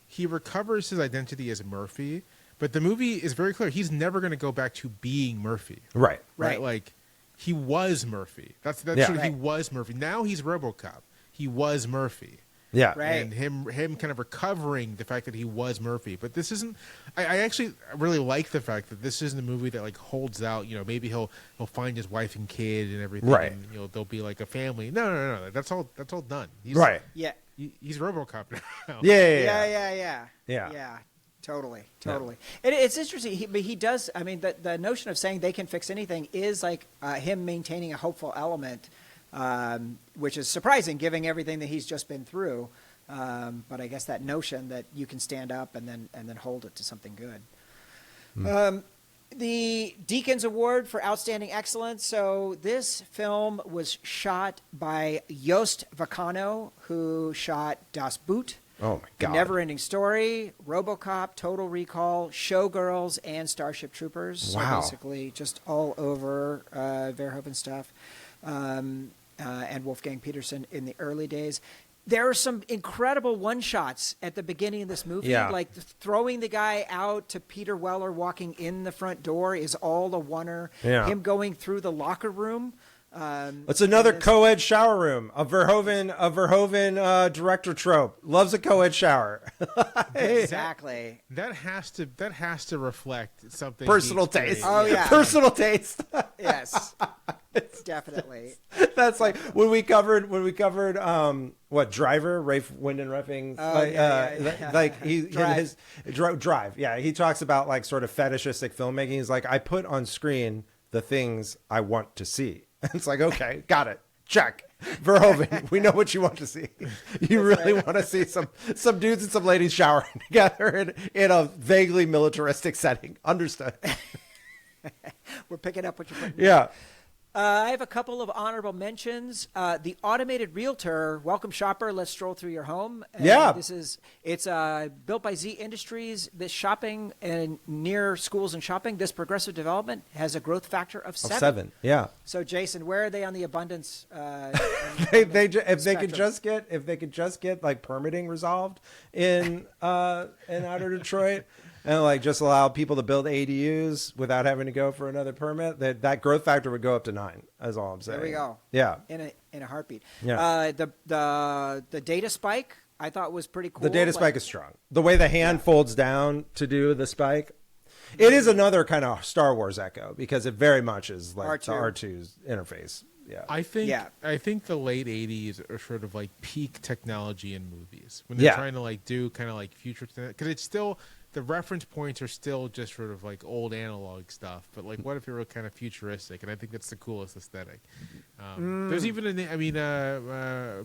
he recovers his identity as Murphy, but the movie is very clear he's never going to go back to being Murphy. Right. Like he was Murphy. That's Yeah. true. He was Murphy. Now he's RoboCop. He was Murphy. Yeah. Right. And him kind of recovering the fact that he was Murphy. But this isn't. I actually really like the fact that this isn't a movie that like holds out. You know, maybe he'll find his wife and kid and everything. Right. And, you know, they'll be like a family. No. That's all done. He's, Right. Yeah. He's RoboCop now. Yeah. Totally. And it's interesting. He does. I mean, the notion of saying they can fix anything is like him maintaining a hopeful element, which is surprising, given everything that he's just been through. But I guess that notion that you can stand up and then hold it to something good. The Deakins Award for Outstanding Excellence. So this film was shot by Joost Vacano, who shot Das Boot. Oh my God. The Never-Ending Story, RoboCop, Total Recall, Showgirls, and Starship Troopers. Wow. So basically just all over Verhoeven stuff. And Wolfgang Petersen in the early days. There are some incredible one-shots at the beginning of this movie. Yeah. Like throwing the guy out to Peter Weller walking in the front door is all a oneer. Yeah. Him going through the locker room. It's another co-ed shower room. A Verhoeven director trope. Loves a co-ed shower. Exactly. That has to reflect something. Personal he taste. experienced. Oh, yeah. Personal taste. Yes. Definitely. That's like when we covered what Driver, Rafe Winden Refn. Oh, yeah. Like he Drive. his Drive. Yeah, he talks about like sort of fetishistic filmmaking. He's like, I put on screen the things I want to see. It's like, okay, got it. Check. Verhoeven, we know what you want to see. You really want to see some dudes and some ladies showering together in a vaguely militaristic setting. Understood. We're picking up what you're putting. Yeah. I have a couple of honorable mentions. The Automated Realtor, welcome shopper. Let's stroll through your home. Yeah. It's built by Z Industries. This shopping and near schools and shopping. This progressive development has a growth factor of 7. 7. Yeah. So Jason, where are they on the abundance? If they could just get like permitting resolved in outer Detroit, and like just allow people to build ADUs without having to go for another permit, that growth factor would go up to 9. That's all I'm saying. There we go. Yeah. In a heartbeat. Yeah. The data spike I thought was pretty cool. The data spike is strong. The way the hand folds down to do the spike. It is another kind of Star Wars echo because it very much is like R2. the R2's interface. Yeah. I think the late 80s are sort of like peak technology in movies when they're Yeah. trying to like do kind of like future, because it's still, the reference points are still just sort of like old analog stuff, but like what if it were kind of futuristic? And I think that's the coolest aesthetic. There's even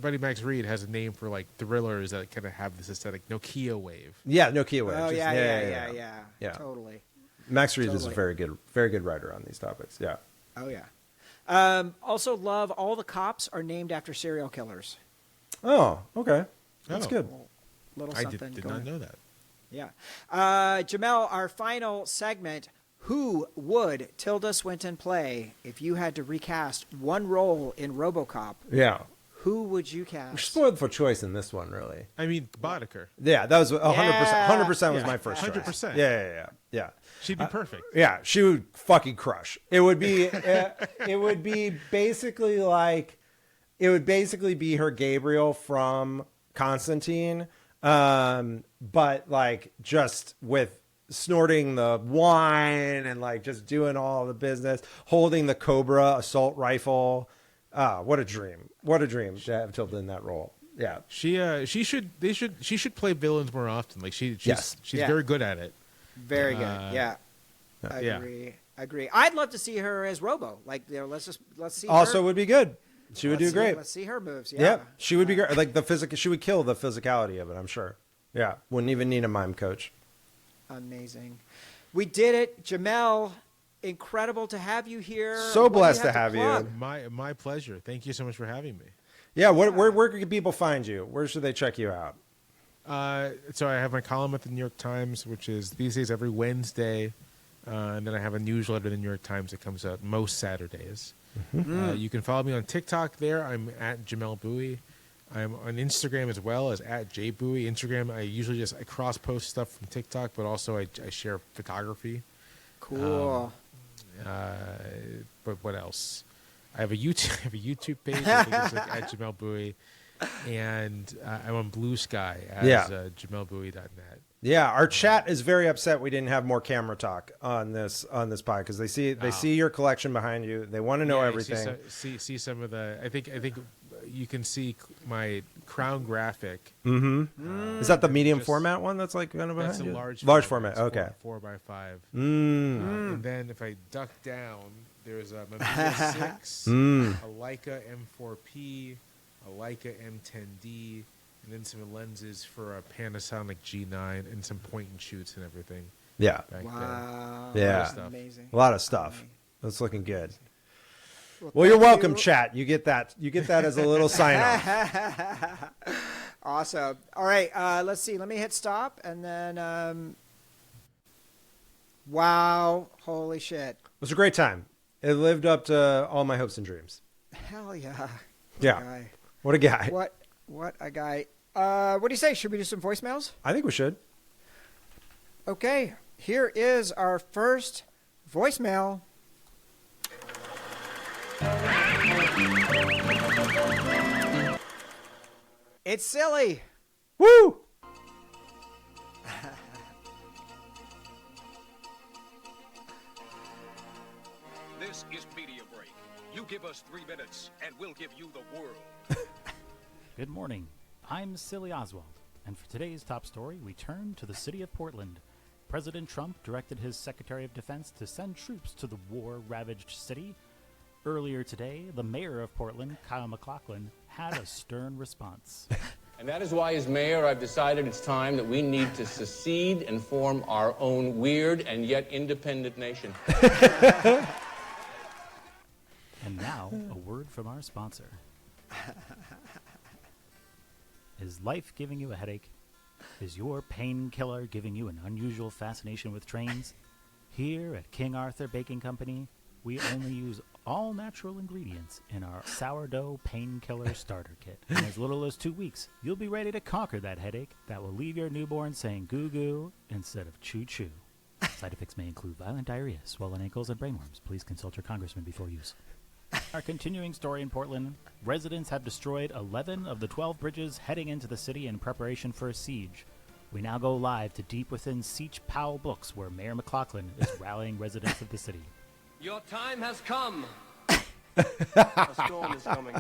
Buddy Max Reed has a name for like thrillers that kind of have this aesthetic. Nokia Wave. Yeah, Nokia Wave. Oh, Just- yeah. Totally. Max Reed is a Totally. very good writer on these topics. Yeah. Oh, yeah. Also love all the cops are named after serial killers. Oh, okay. That's Oh. good. Little I something. did going not know that. Yeah. Jamelle, our final segment. Who would Tilda Swinton play if you had to recast one role in RoboCop? Yeah. Who would you We're cast? spoiled for choice in this one, really. I mean, Boddicker. Yeah, that was 100%. 100% was Yeah, my first choice. 100%. Yeah. She'd be perfect. Yeah, she would fucking crush. It would be basically like, it would basically be her Gabriel from Constantine, but like just with snorting the wine and like just doing all the business, holding the Cobra assault rifle. What a dream! What a dream to have Tilda in that role. Yeah, She should play villains more often. Like she's Yeah. very good at it. Very good. Yeah. Agree. I'd love to see her as Robo. Like, let's see. also her. would be good. She would do great. Let's see her moves. Yeah. Yeah. She would be great. Like she would kill the physicality of it, I'm sure. Yeah, wouldn't even need a mime coach. Amazing. We did it, Jamelle. Incredible to have you here. So What do blessed to have have you. plug? My pleasure. Thank you so much for having me. Yeah, where can people find you? Where should they check you out? So I have my column at the New York Times, which is these days every Wednesday, and then I have a newsletter in the New York Times that comes out most Saturdays. You can follow me on TikTok. There, I'm at Jamelle Bouie. I'm on Instagram as well as at JBouie. Instagram, I usually I cross post stuff from TikTok, but also I share photography. Cool. But what else? I have a YouTube page. I think it's like at Jamelle Bouie. And I'm on Blue Sky as JamelleBouie.net. Yeah, our chat is very upset we didn't have more camera talk on this pod because they see your collection behind you. They want to know everything. See some of the. I think you can see my crown graphic. Mm-hmm. Is that the medium format one that's like kind of behind you? That's a large format. Okay. 4x5. Mm. And then if I duck down, there's a Mamiya 6, a Leica M4P, a Leica M10D. And then some lenses for a Panasonic G9 and some point and shoots and everything. Yeah. Wow. Yeah. Amazing. A lot of stuff. That's looking good. Well, you're welcome, chat. You get that. You get that as a little sign off. Awesome. All right. Let's see. Let me hit stop and then. Wow. Holy shit. It was a great time. It lived up to all my hopes and dreams. Hell yeah. Yeah. What a guy. What a guy. What do you say? Should we do some voicemails? I think we should. Okay. Here is our first voicemail. It's silly. Woo! This is Media Break. You give us 3 minutes, and we'll give you the world. Good morning. I'm Silly Oswald, and for today's top story, we turn to the city of Portland. President Trump directed his Secretary of Defense to send troops to the war-ravaged city. Earlier today, the mayor of Portland, Kyle MacLachlan, had a stern response. And that is why, as mayor, I've decided it's time that we need to secede and form our own weird and yet independent nation. And now, a word from our sponsor. Is life giving you a headache? Is your painkiller giving you an unusual fascination with trains? Here at King Arthur Baking Company, we only use all natural ingredients in our sourdough painkiller starter kit. In as little as 2 weeks, you'll be ready to conquer that headache that will leave your newborn saying goo goo instead of choo choo. Side effects may include violent diarrhea, swollen ankles, and brainworms. Please consult your congressman before use. Our continuing story in Portland, residents have destroyed 11 of the 12 bridges heading into the city in preparation for a siege. We now go live to deep within Seach Powell Books, where Mayor MacLachlan is rallying residents of the city. Your time has come. A storm is coming.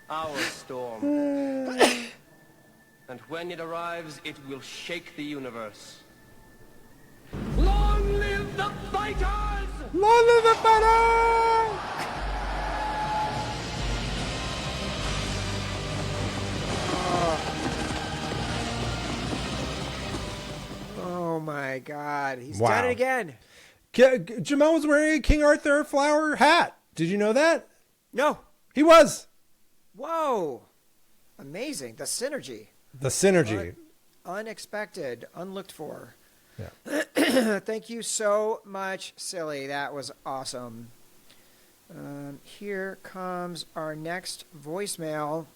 Our storm. And when it arrives, it will shake the universe. Long live the fighters! Long live the fighters! Oh my God. He's Wow. done it again. Jamelle was wearing a King Arthur flower hat. Did you know that? No. He was. Whoa. Amazing. The synergy. The synergy. Unexpected. Unlooked for. Yeah. Thank you so much, Silly. That was awesome. Here comes our next voicemail.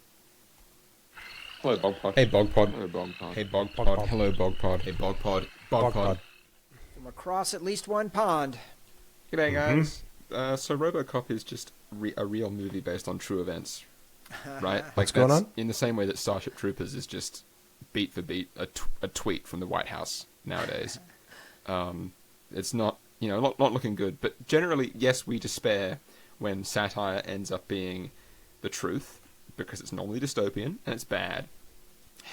Hello, Bogpod. Hey, Bogpod. Hello, Bogpod. Hey, Bogpod. Hello, Bogpod. Hey, Bogpod. Bogpod. From across at least one pond. G'day, guys. So RoboCop is just a real movie based on true events, right? What's going on? In the same way that Starship Troopers is just beat for beat a tweet from the White House nowadays. It's not, not looking good. But generally, yes, we despair when satire ends up being the truth, because it's normally dystopian and it's bad.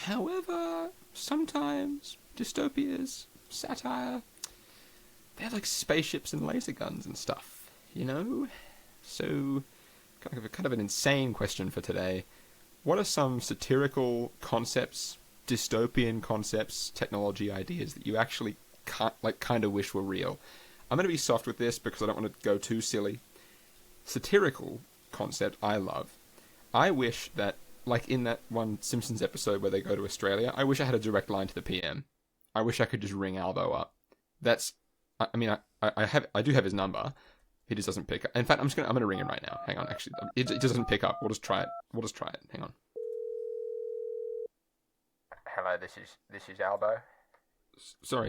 However, sometimes dystopias, satire, they're like spaceships and laser guns and stuff, So, kind of an insane question for today. What are some satirical concepts, dystopian concepts, technology ideas that you actually kind of wish were real? I'm going to be soft with this because I don't want to go too silly. Satirical concept I love. I wish that, like in that one Simpsons episode where they go to Australia, I wish I had a direct line to the PM. I wish I could just ring Albo up. I do have his number. He just doesn't pick up. In fact, I'm gonna ring him right now. Hang on, actually, it just doesn't pick up. We'll just try it. Hang on. Hello, this is Albo. Sorry.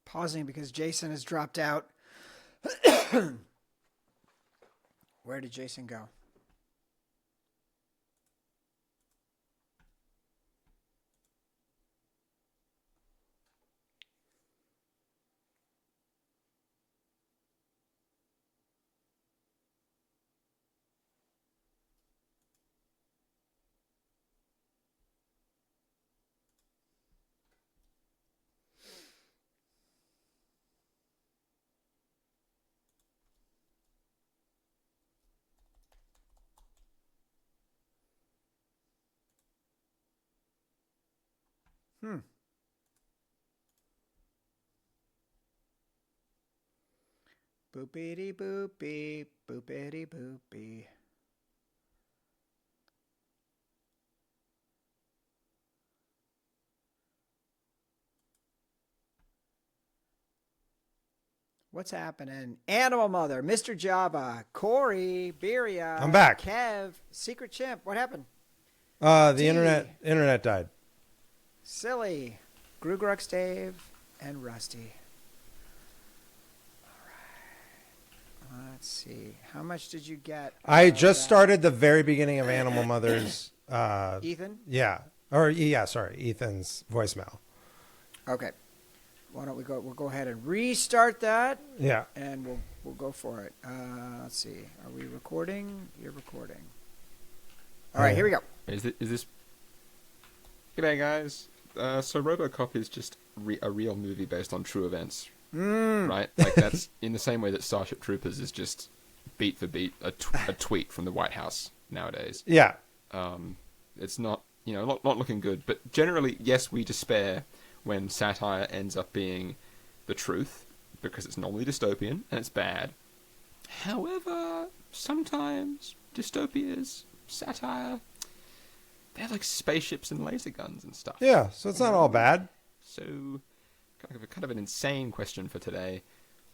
Pausing because Jason has dropped out. Where did Jason go? Boopity boopy, boopity boopy. What's happening? Animal Mother, Mr. Java, Corey, Beria. I'm back. Kev, Secret Chimp. What happened? The T. internet died. Silly, Grugrux Dave, and Rusty. All right. Let's see. How much did you get? I just started the very beginning of Animal Mother's. Ethan? Yeah. Sorry. Ethan's voicemail. Okay. Why don't we go? We'll go ahead and restart that. Yeah. And we'll go for it. Let's see. Are we recording? You're recording. All right. Here we go. Is this? G'day, guys. So RoboCop is just a real movie based on true events, right? Like that's in the same way that Starship Troopers is just beat for beat a tweet from the White House nowadays. Yeah. It's not not looking good, but generally, yes, we despair when satire ends up being the truth, because it's normally dystopian and it's bad. However, sometimes dystopias, satire, they're like spaceships and laser guns and stuff. Yeah, so it's not all bad. So, kind of an insane question for today.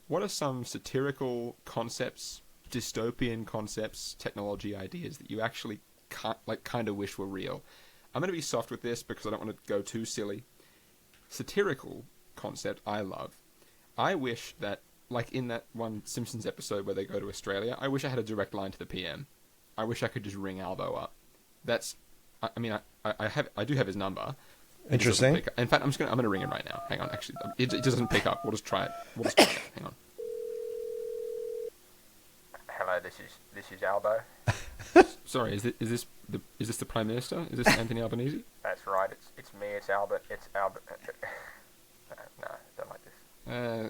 What are some satirical concepts, dystopian concepts, technology ideas that you actually kind of wish were real? I'm going to be soft with this because I don't want to go too silly. Satirical concept I love. I wish that, like in that one Simpsons episode where they go to Australia, I wish I had a direct line to the PM. I wish I could just ring Albo up. That's, I mean, I do have his number. Interesting. In fact, I'm gonna ring him right now. Hang on, actually, it doesn't pick up. We'll just try it. Hang on. Hello, this is Albo. Sorry, is this the Prime Minister? Is this Anthony Albanese? That's right. It's me. It's Albert. It's Albert. No, don't like this.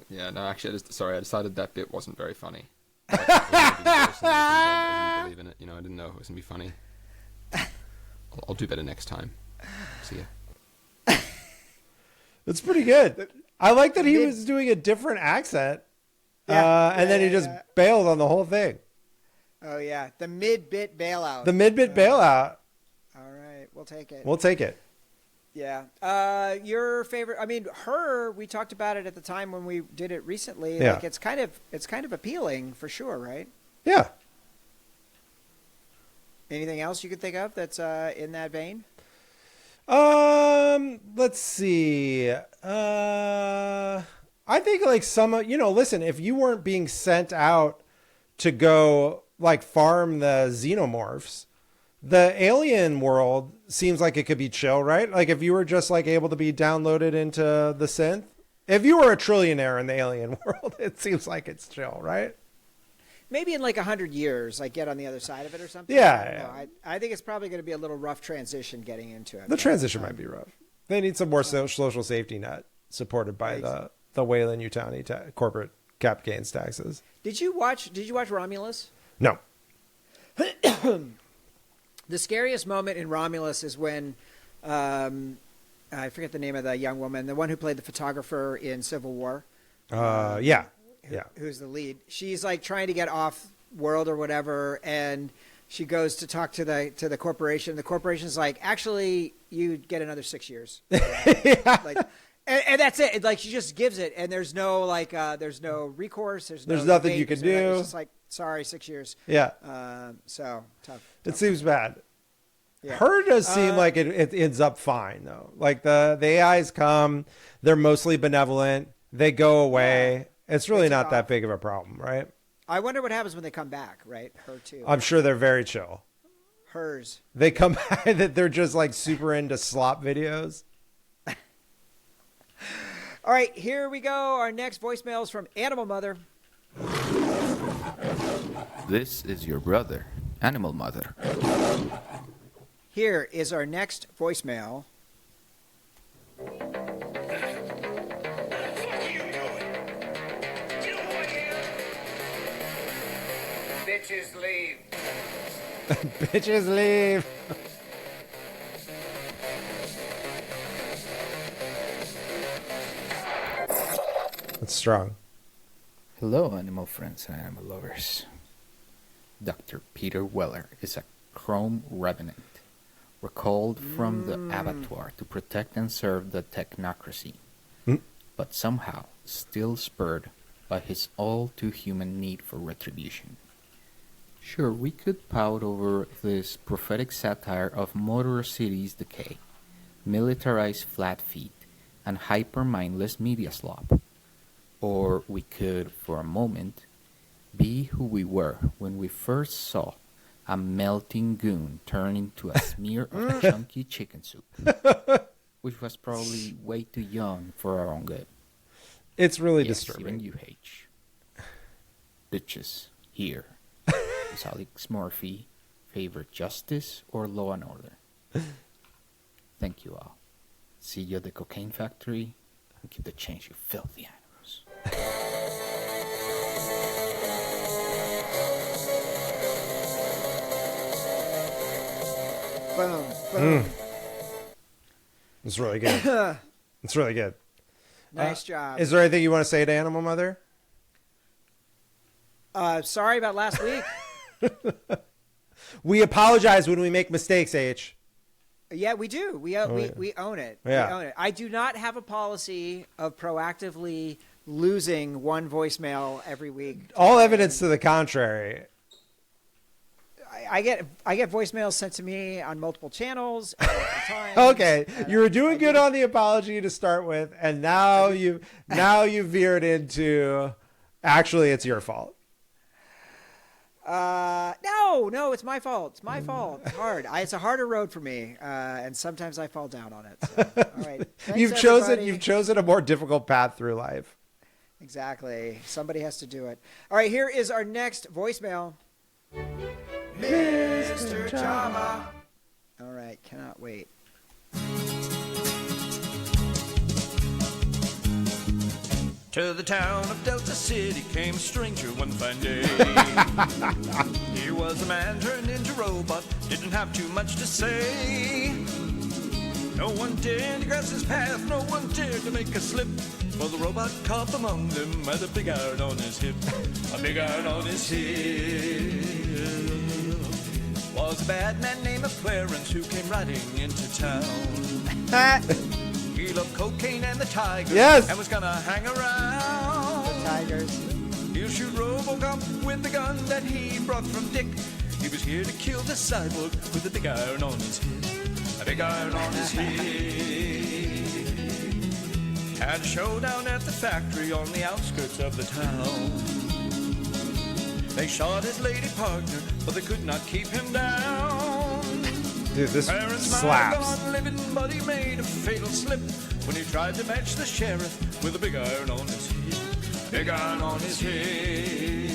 Yeah, no, actually, I decided that bit wasn't very funny. I didn't believe in it. I didn't know it was gonna be funny. I'll do better next time. See ya. That's pretty good. I like that he was doing a different accent, and then he just bailed on the whole thing. Oh yeah, the mid-bit bailout. The mid-bit bailout. All right, we'll take it. We'll take it. Yeah. Your favorite? I mean, her. We talked about it at the time when we did it recently. Yeah. Like it's kind of appealing for sure, right? Yeah. Anything else you could think of that's in that vein? Let's see. I think like listen, if you weren't being sent out to go like farm the xenomorphs, the alien world seems like it could be chill, right? Like if you were just like able to be downloaded into the synth, if you were a trillionaire in the alien world, it seems like it's chill, right? Maybe in like 100 years, like get on the other side of it or something. Yeah. I think it's probably going to be a little rough transition getting into it. The transition might be rough. They need some more social safety net supported by the Wayland-Yutani corporate cap gains taxes. Did you watch Romulus? No. The scariest moment in Romulus is when I forget the name of the young woman, the one who played the photographer in Civil War. Yeah. Who's the lead? She's like trying to get off world or whatever, and she goes to talk to the corporation. The corporation's like, actually, you get another 6 years. Like, and that's it. Like she just gives it, and there's no there's no recourse. There's nothing you can do. It's just like, sorry, 6 years. Yeah. So tough. It seems bad. Yeah. Her does seem like it ends up fine though. Like the AIs come, they're mostly benevolent. They go away. Yeah. It's really not that big of a problem, right? I wonder what happens when they come back, right? Her too. I'm sure they're very chill. Hers. They come back that they're just like super into slop videos. All right, here we go. Our next voicemail is from Animal Mother. This is your brother, Animal Mother. Here is our next voicemail. Bitches leave. Bitches leave. It's strong. Hello, animal friends and animal lovers. Dr. Peter Weller is a chrome revenant, recalled from the abattoir to protect and serve the technocracy, but somehow still spurred by his all-too-human need for retribution. Sure, we could pout over this prophetic satire of motor cities' decay, militarized flat feet, and hyper-mindless media slop. Or we could, for a moment, be who we were when we first saw a melting goon turn into a smear of chunky chicken soup, which was probably way too young for our own good. It's really yes, disturbing. Even UH. Bitches here. Does Alex Murphy favor justice or law and order? Thank you all. See you at the cocaine factory, and keep the change, you filthy animals. Boom, boom. It's really good. It's really good. Nice job. Is there anything you want to say to Animal Mother? Sorry about last week. We apologize when we make mistakes, H. Yeah, we do. We own it. Yeah. We own it. I do not have a policy of proactively losing one voicemail every week. All evidence to the contrary. I get voicemails sent to me on multiple channels. At multiple times, Okay, you were doing good on the apology to start with, and now you veered into actually it's your fault. No, it's my fault. It's my fault. It's hard. It's a harder road for me, and sometimes I fall down on it. So, all right, thanks, You've chosen a more difficult path through life. Exactly. Somebody has to do it. All right, here is our next voicemail. Mr. Jama. All right, cannot wait. To the town of Delta City came a stranger one fine day. He was a man turned into robot, didn't have too much to say. No one dared to cross his path, no one dared to make a slip. For the robot cop among them had a big iron on his hip. A big iron on his hip. Was a bad man named Clarence who came riding into town. He loved cocaine and the tigers, yes, and was gonna hang around. The tigers. He'll shoot RoboCop with the gun that he brought from Dick. He was here to kill the cyborg with a big iron on his head. A big iron on his head. Had a showdown at the factory on the outskirts of the town. They shot his lady partner, but they could not keep him down. Dude, this Parents slaps. might have gone living, but he made a fatal slip when he tried to match the sheriff with a big iron on his head. Big iron on his head.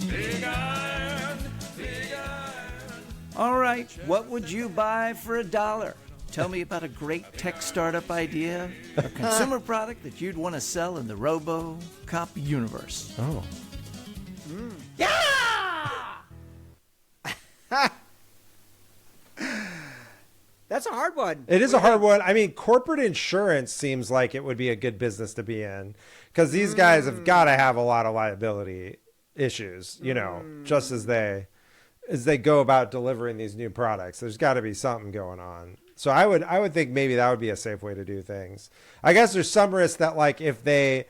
Big iron, big iron. All right, what would you buy for $1? Tell me about a great tech startup idea or consumer product that you'd want to sell in the RoboCop universe. Oh. Yeah! That's a hard one. It is a hard one. I mean, corporate insurance seems like it would be a good business to be in because these guys have got to have a lot of liability issues, you know, just as they go about delivering these new products. There's got to be something going on. So I would think maybe that would be a safe way to do things. I guess there's some risk that like if the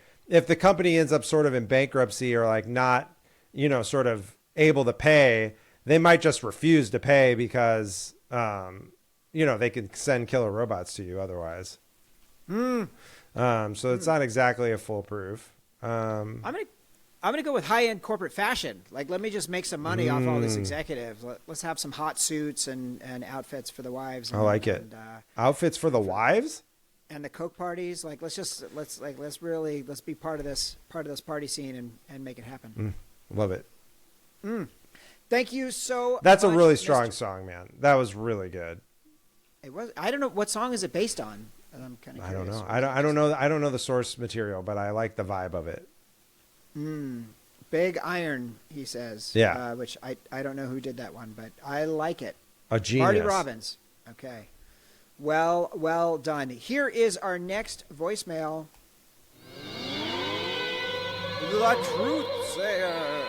company ends up sort of in bankruptcy or like not, you know, sort of able to pay, they might just refuse to pay because, you know, they can send killer robots to you otherwise. So it's not exactly a foolproof. I'm gonna go with high-end corporate fashion. Like, let me just make some money off all these executives. Let's have some hot suits and outfits for the wives. I like it. Outfits for the wives and the Coke parties. Like, let's be part of this party scene and make it happen. Love it. Thank you so. That's much, a really strong song, man. That was really good. It was. I don't know what song is it based on. I'm kind of. I don't know. I don't know. I don't know the source material, but I like the vibe of it. Big Iron, he says. Yeah. Which I don't know who did that one, but I like it. A genius. Marty Robbins. Okay. Well done. Here is our next voicemail. The Truth Sayer.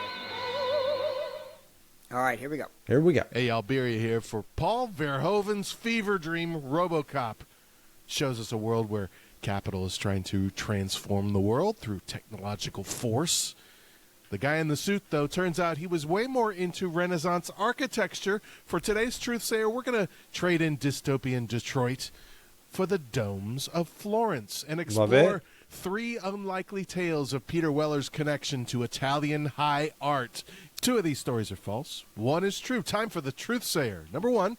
All right, here we go. Here we go. Hey, Alberia here for Paul Verhoeven's fever dream, RoboCop. Shows us a world where capital is trying to transform the world through technological force. The guy in the suit, though, turns out he was way more into Renaissance architecture. For today's Truth Sayer, we're going to trade in dystopian Detroit for the domes of Florence and explore 3 unlikely tales of Peter Weller's connection to Italian high art. 2 of these stories are false. 1 is true. Time for the Truth Sayer. Number 1.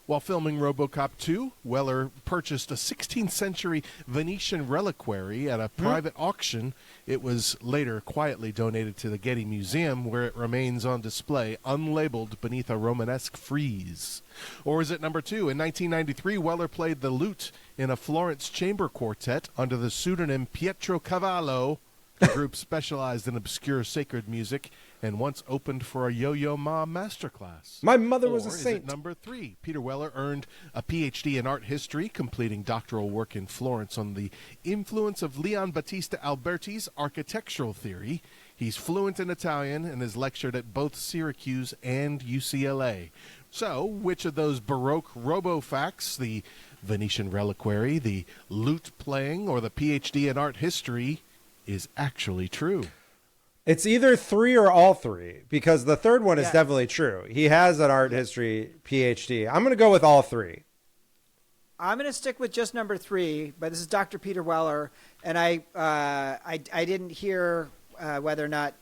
While filming RoboCop 2, Weller purchased a 16th century Venetian reliquary at a private auction. It was later quietly donated to the Getty Museum, where it remains on display, unlabeled beneath a Romanesque frieze. Or is it number 2? In 1993, Weller played the lute in a Florence chamber quartet under the pseudonym Pietro Cavallo. The group specialized in obscure sacred music and once opened for a Yo-Yo Ma masterclass. My mother was a saint. Is it number 3? Peter Weller earned a Ph.D. in art history, completing doctoral work in Florence on the influence of Leon Battista Alberti's architectural theory. He's fluent in Italian and has lectured at both Syracuse and UCLA. So, which of those Baroque robo-facts, the Venetian reliquary, the lute playing, or the Ph.D. in art history, is actually true? It's either 3 or all 3, because the third one is definitely true. He has an art history PhD. I'm going to go with all 3. I'm going to stick with just number 3, but this is Dr. Peter Weller, and I didn't hear whether or not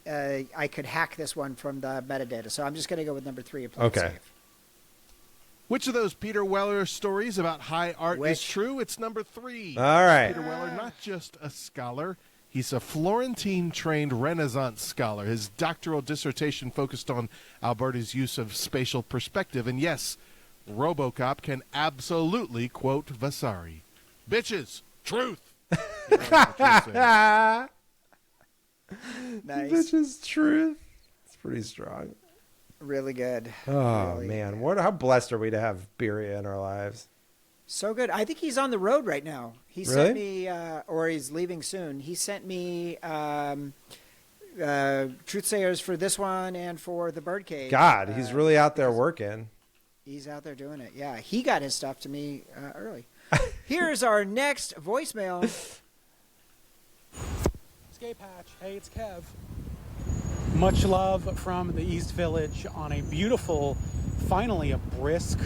I could hack this one from the metadata, so I'm just going to go with number 3 and play it safe. Which of those Peter Weller stories about high art is true? It's number 3. All right. Peter Weller, not just a scholar, he's a Florentine-trained Renaissance scholar. His doctoral dissertation focused on Alberti's use of spatial perspective. And yes, RoboCop can absolutely quote Vasari. Bitches, truth. Nice. Bitches, truth. It's pretty strong. Really good. Oh, really man. How blessed are we to have Beria in our lives? So good. I think he's on the road right now. He sent me, or he's leaving soon. He sent me Truth Sayers for this one and for the Birdcage. God, he's really out there working. He's out there doing it. Yeah, he got his stuff to me early. Here's our next voicemail. Escape hatch. Hey, it's Kev. Much love from the East Village on a beautiful, finally a brisk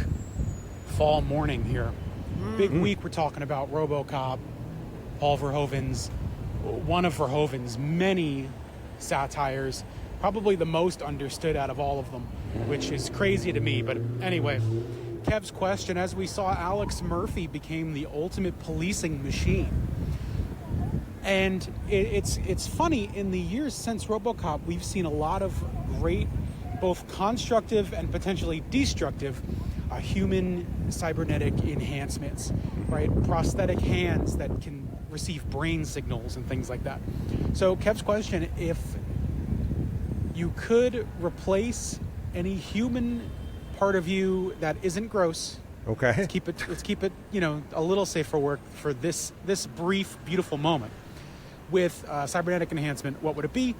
fall morning here. Big week. We're talking about RoboCop, Paul Verhoeven's, one of Verhoeven's many satires, probably the most understood out of all of them, which is crazy to me. But anyway, Kev's question: as we saw, Alex Murphy became the ultimate policing machine. And it's funny, in the years since RoboCop, we've seen a lot of great, both constructive and potentially destructive, human cybernetic enhancements, right? Prosthetic hands that can receive brain signals and things like that. So Kev's question: if you could replace any human part of you that isn't gross, okay, let's keep it, a little safe for work for this brief, beautiful moment, with cybernetic enhancement, what would it be?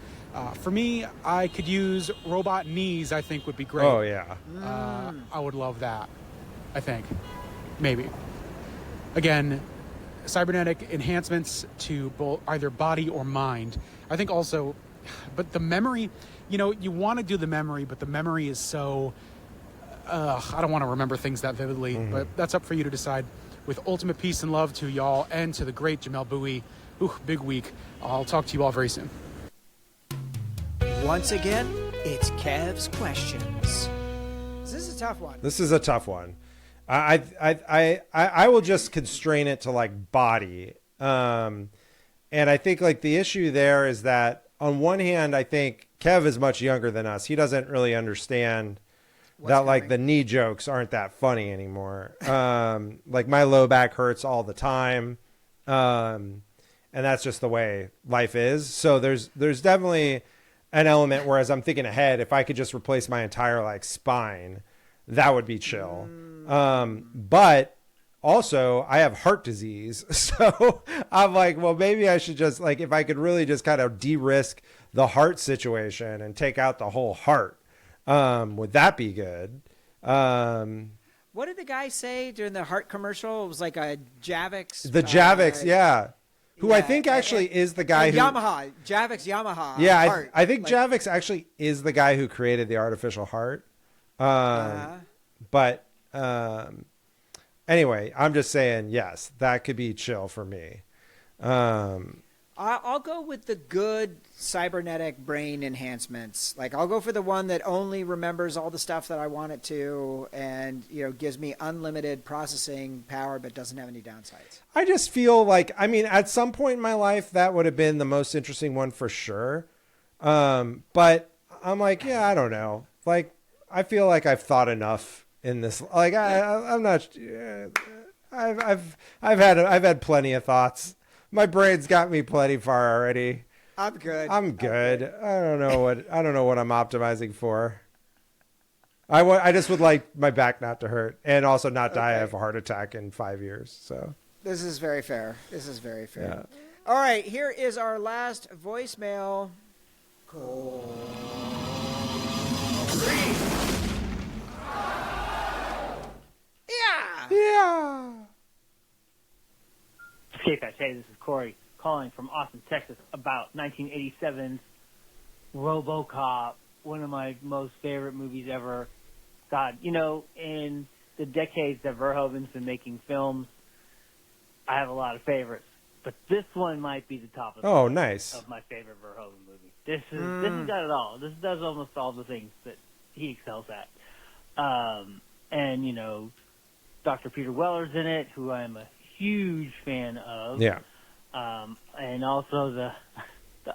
For me, I could use robot knees. I think would be great. Oh yeah. I would love that. I think, maybe. Again, cybernetic enhancements to both either body or mind. I think also, but the memory, you want to do the memory, but the memory is so. I don't want to remember things that vividly, but that's up for you to decide. With ultimate peace and love to y'all and to the great Jamelle Bouie. Ooh, big week. I'll talk to you all very soon. Once again, it's Kev's questions. This is a tough one. This is a tough one. I will just constrain it to like body. And I think like the issue there is that on one hand, I think Kev is much younger than us. He doesn't really understand that like the knee jokes aren't that funny anymore. Like my low back hurts all the time. And that's just the way life is. So there's definitely an element where, as I'm thinking ahead, if I could just replace my entire like spine, that would be chill. But also I have heart disease. So I'm like, well, maybe I should just like, if I could really just kind of de-risk the heart situation and take out the whole heart, would that be good? What did the guy say during the heart commercial? It was like a Javix. The Javix, yeah. Who I think actually is the guy who... Yamaha. Javix Yamaha. Yeah, I think Javix actually is the guy who created the artificial heart. But anyway, I'm just saying, yes, that could be chill for me. I'll go with the good cybernetic brain enhancements. Like, I'll go for the one that only remembers all the stuff that I want it to, and gives me unlimited processing power, but doesn't have any downsides. I just feel like, I mean, at some point in my life, that would have been the most interesting one for sure. But I'm like, yeah, I don't know. Like, I feel like I've thought enough in this. Like, I'm not. I've had plenty of thoughts. My brain's got me plenty far already. I'm good. I'm good. I don't know what I'm optimizing for. I just would like my back not to hurt and also not die of a heart attack in 5 years. So this is very fair. Yeah. All right, here is our last voicemail. Yeah. Hey, this is Corey calling from Austin, Texas, about 1987's RoboCop, one of my most favorite movies ever. God, in the decades that Verhoeven's been making films, I have a lot of favorites, but this one might be the top of the list nice. of my favorite Verhoeven movie. This has got it all. This does almost all the things that he excels at. And Dr. Peter Weller's in it, who I'm a huge fan of. Yeah. And also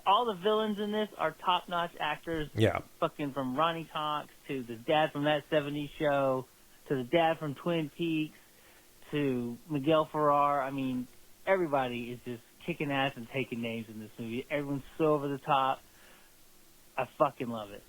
all the villains in this are top-notch actors. Yeah. Fucking from Ronnie Cox to the dad from That 70s Show to the dad from Twin Peaks to Miguel Ferrer. I mean, everybody is just kicking ass and taking names in this movie. Everyone's so over the top. I fucking love it.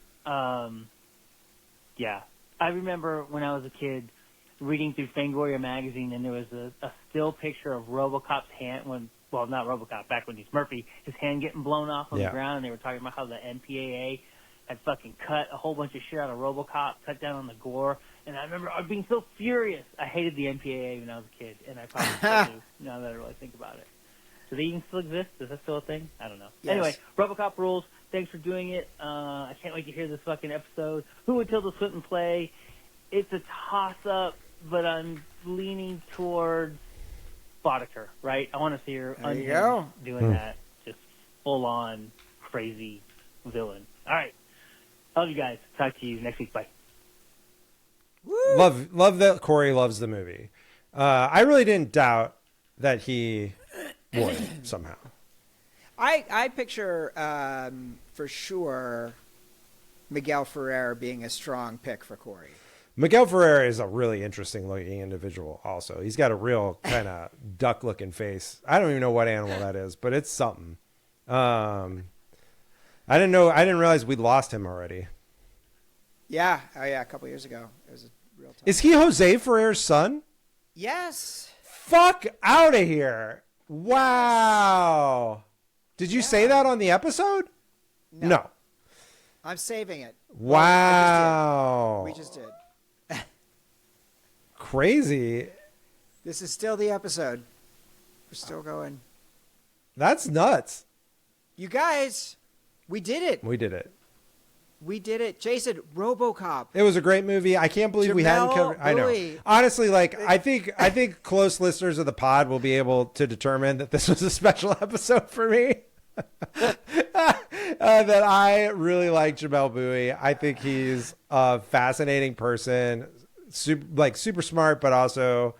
Yeah. I remember when I was a kid reading through Fangoria magazine, and there was a still picture of RoboCop's hand not RoboCop, back when he's Murphy, his hand getting blown off on the ground, and they were talking about how the MPAA had fucking cut a whole bunch of shit out of RoboCop, cut down on the gore, and I remember I was being so furious. I hated the MPAA when I was a kid, and I probably still do, now that I really think about it. Do they even still exist? Is that still a thing? I don't know. Yes. Anyway, RoboCop rules. Thanks for doing it. I can't wait to hear this fucking episode. Who would Tilda Swinton play? It's a toss-up, but I'm leaning towards Boddicker, right? I want to see her doing that, just full-on crazy villain. All right. Love you guys. Talk to you next week. Bye. Woo! Love that Corey loves the movie. I really didn't doubt that he would somehow. I picture for sure Miguel Ferrer being a strong pick for Corey. Miguel Ferrer is a really interesting looking individual also. He's got a real kind of duck looking face. I don't even know what animal that is, but it's something. I didn't realize we'd lost him already. Yeah. Oh yeah, a couple years ago. It was a real tough. Is he Jose Ferrer's son? Yes. Fuck out of here. Wow. Did you say that on the episode? No. I'm saving it. Wow. We just did. Crazy. This is still the episode. We're still going. That's nuts. You guys, we did it. We did it. We did it. Jason, RoboCop. It was a great movie. I can't believe we hadn't covered. I know. Bouie. Honestly, like I think close listeners of the pod will be able to determine that this was a special episode for me. That I really like Jamelle Bouie. I think he's a fascinating person, super smart, but also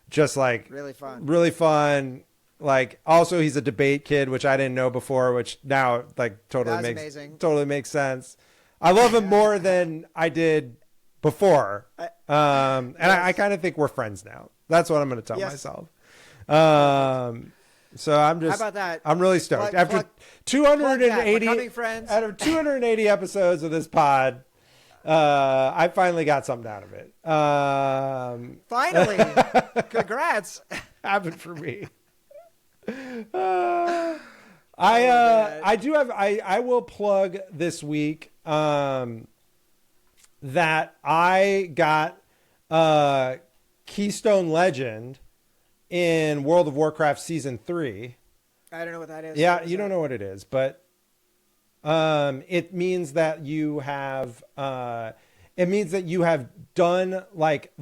just like really fun. Like also he's a debate kid, which I didn't know before, which now like totally makes sense. I love him more than I did before. And I kind of think we're friends now. That's what I'm going to tell myself. So I'm just, how about that? I'm really stoked. After 280 becoming friends. out of 280 episodes of this pod, I finally got something out of it. Finally, congrats. Happened for me. I do have. I will plug this week that I got Keystone Legend in World of Warcraft Season 3. I don't know what that is. Yeah, you don't know what it is, but it means that you have done like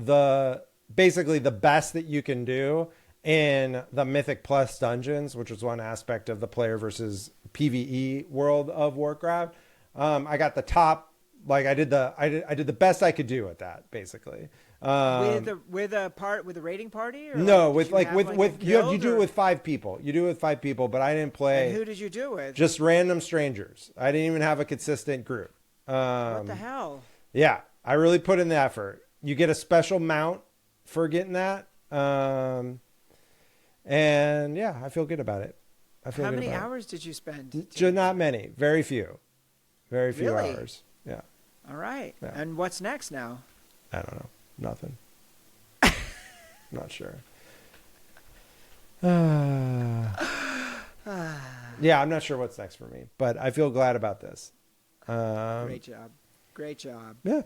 basically the best that you can do in the Mythic Plus dungeons, which was one aspect of the player versus PvE World of Warcraft. I got the top, like I did the best I could do at that, basically. With a rating party? Or No, like, with you do it with 5 people. You do it with 5 people, but I didn't play. And who did you do it with? Just random strangers. I didn't even have a consistent group. What the hell? Yeah, I really put in the effort. You get a special mount for getting that. And yeah, I feel good about it. How many hours did you spend? Not many. Very few. Very few Really? hours. Yeah. All right. Yeah. And what's next now? I don't know. Nothing. Not sure. Yeah, I'm not sure what's next for me, but I feel glad about this. Great job. Great job. Yeah.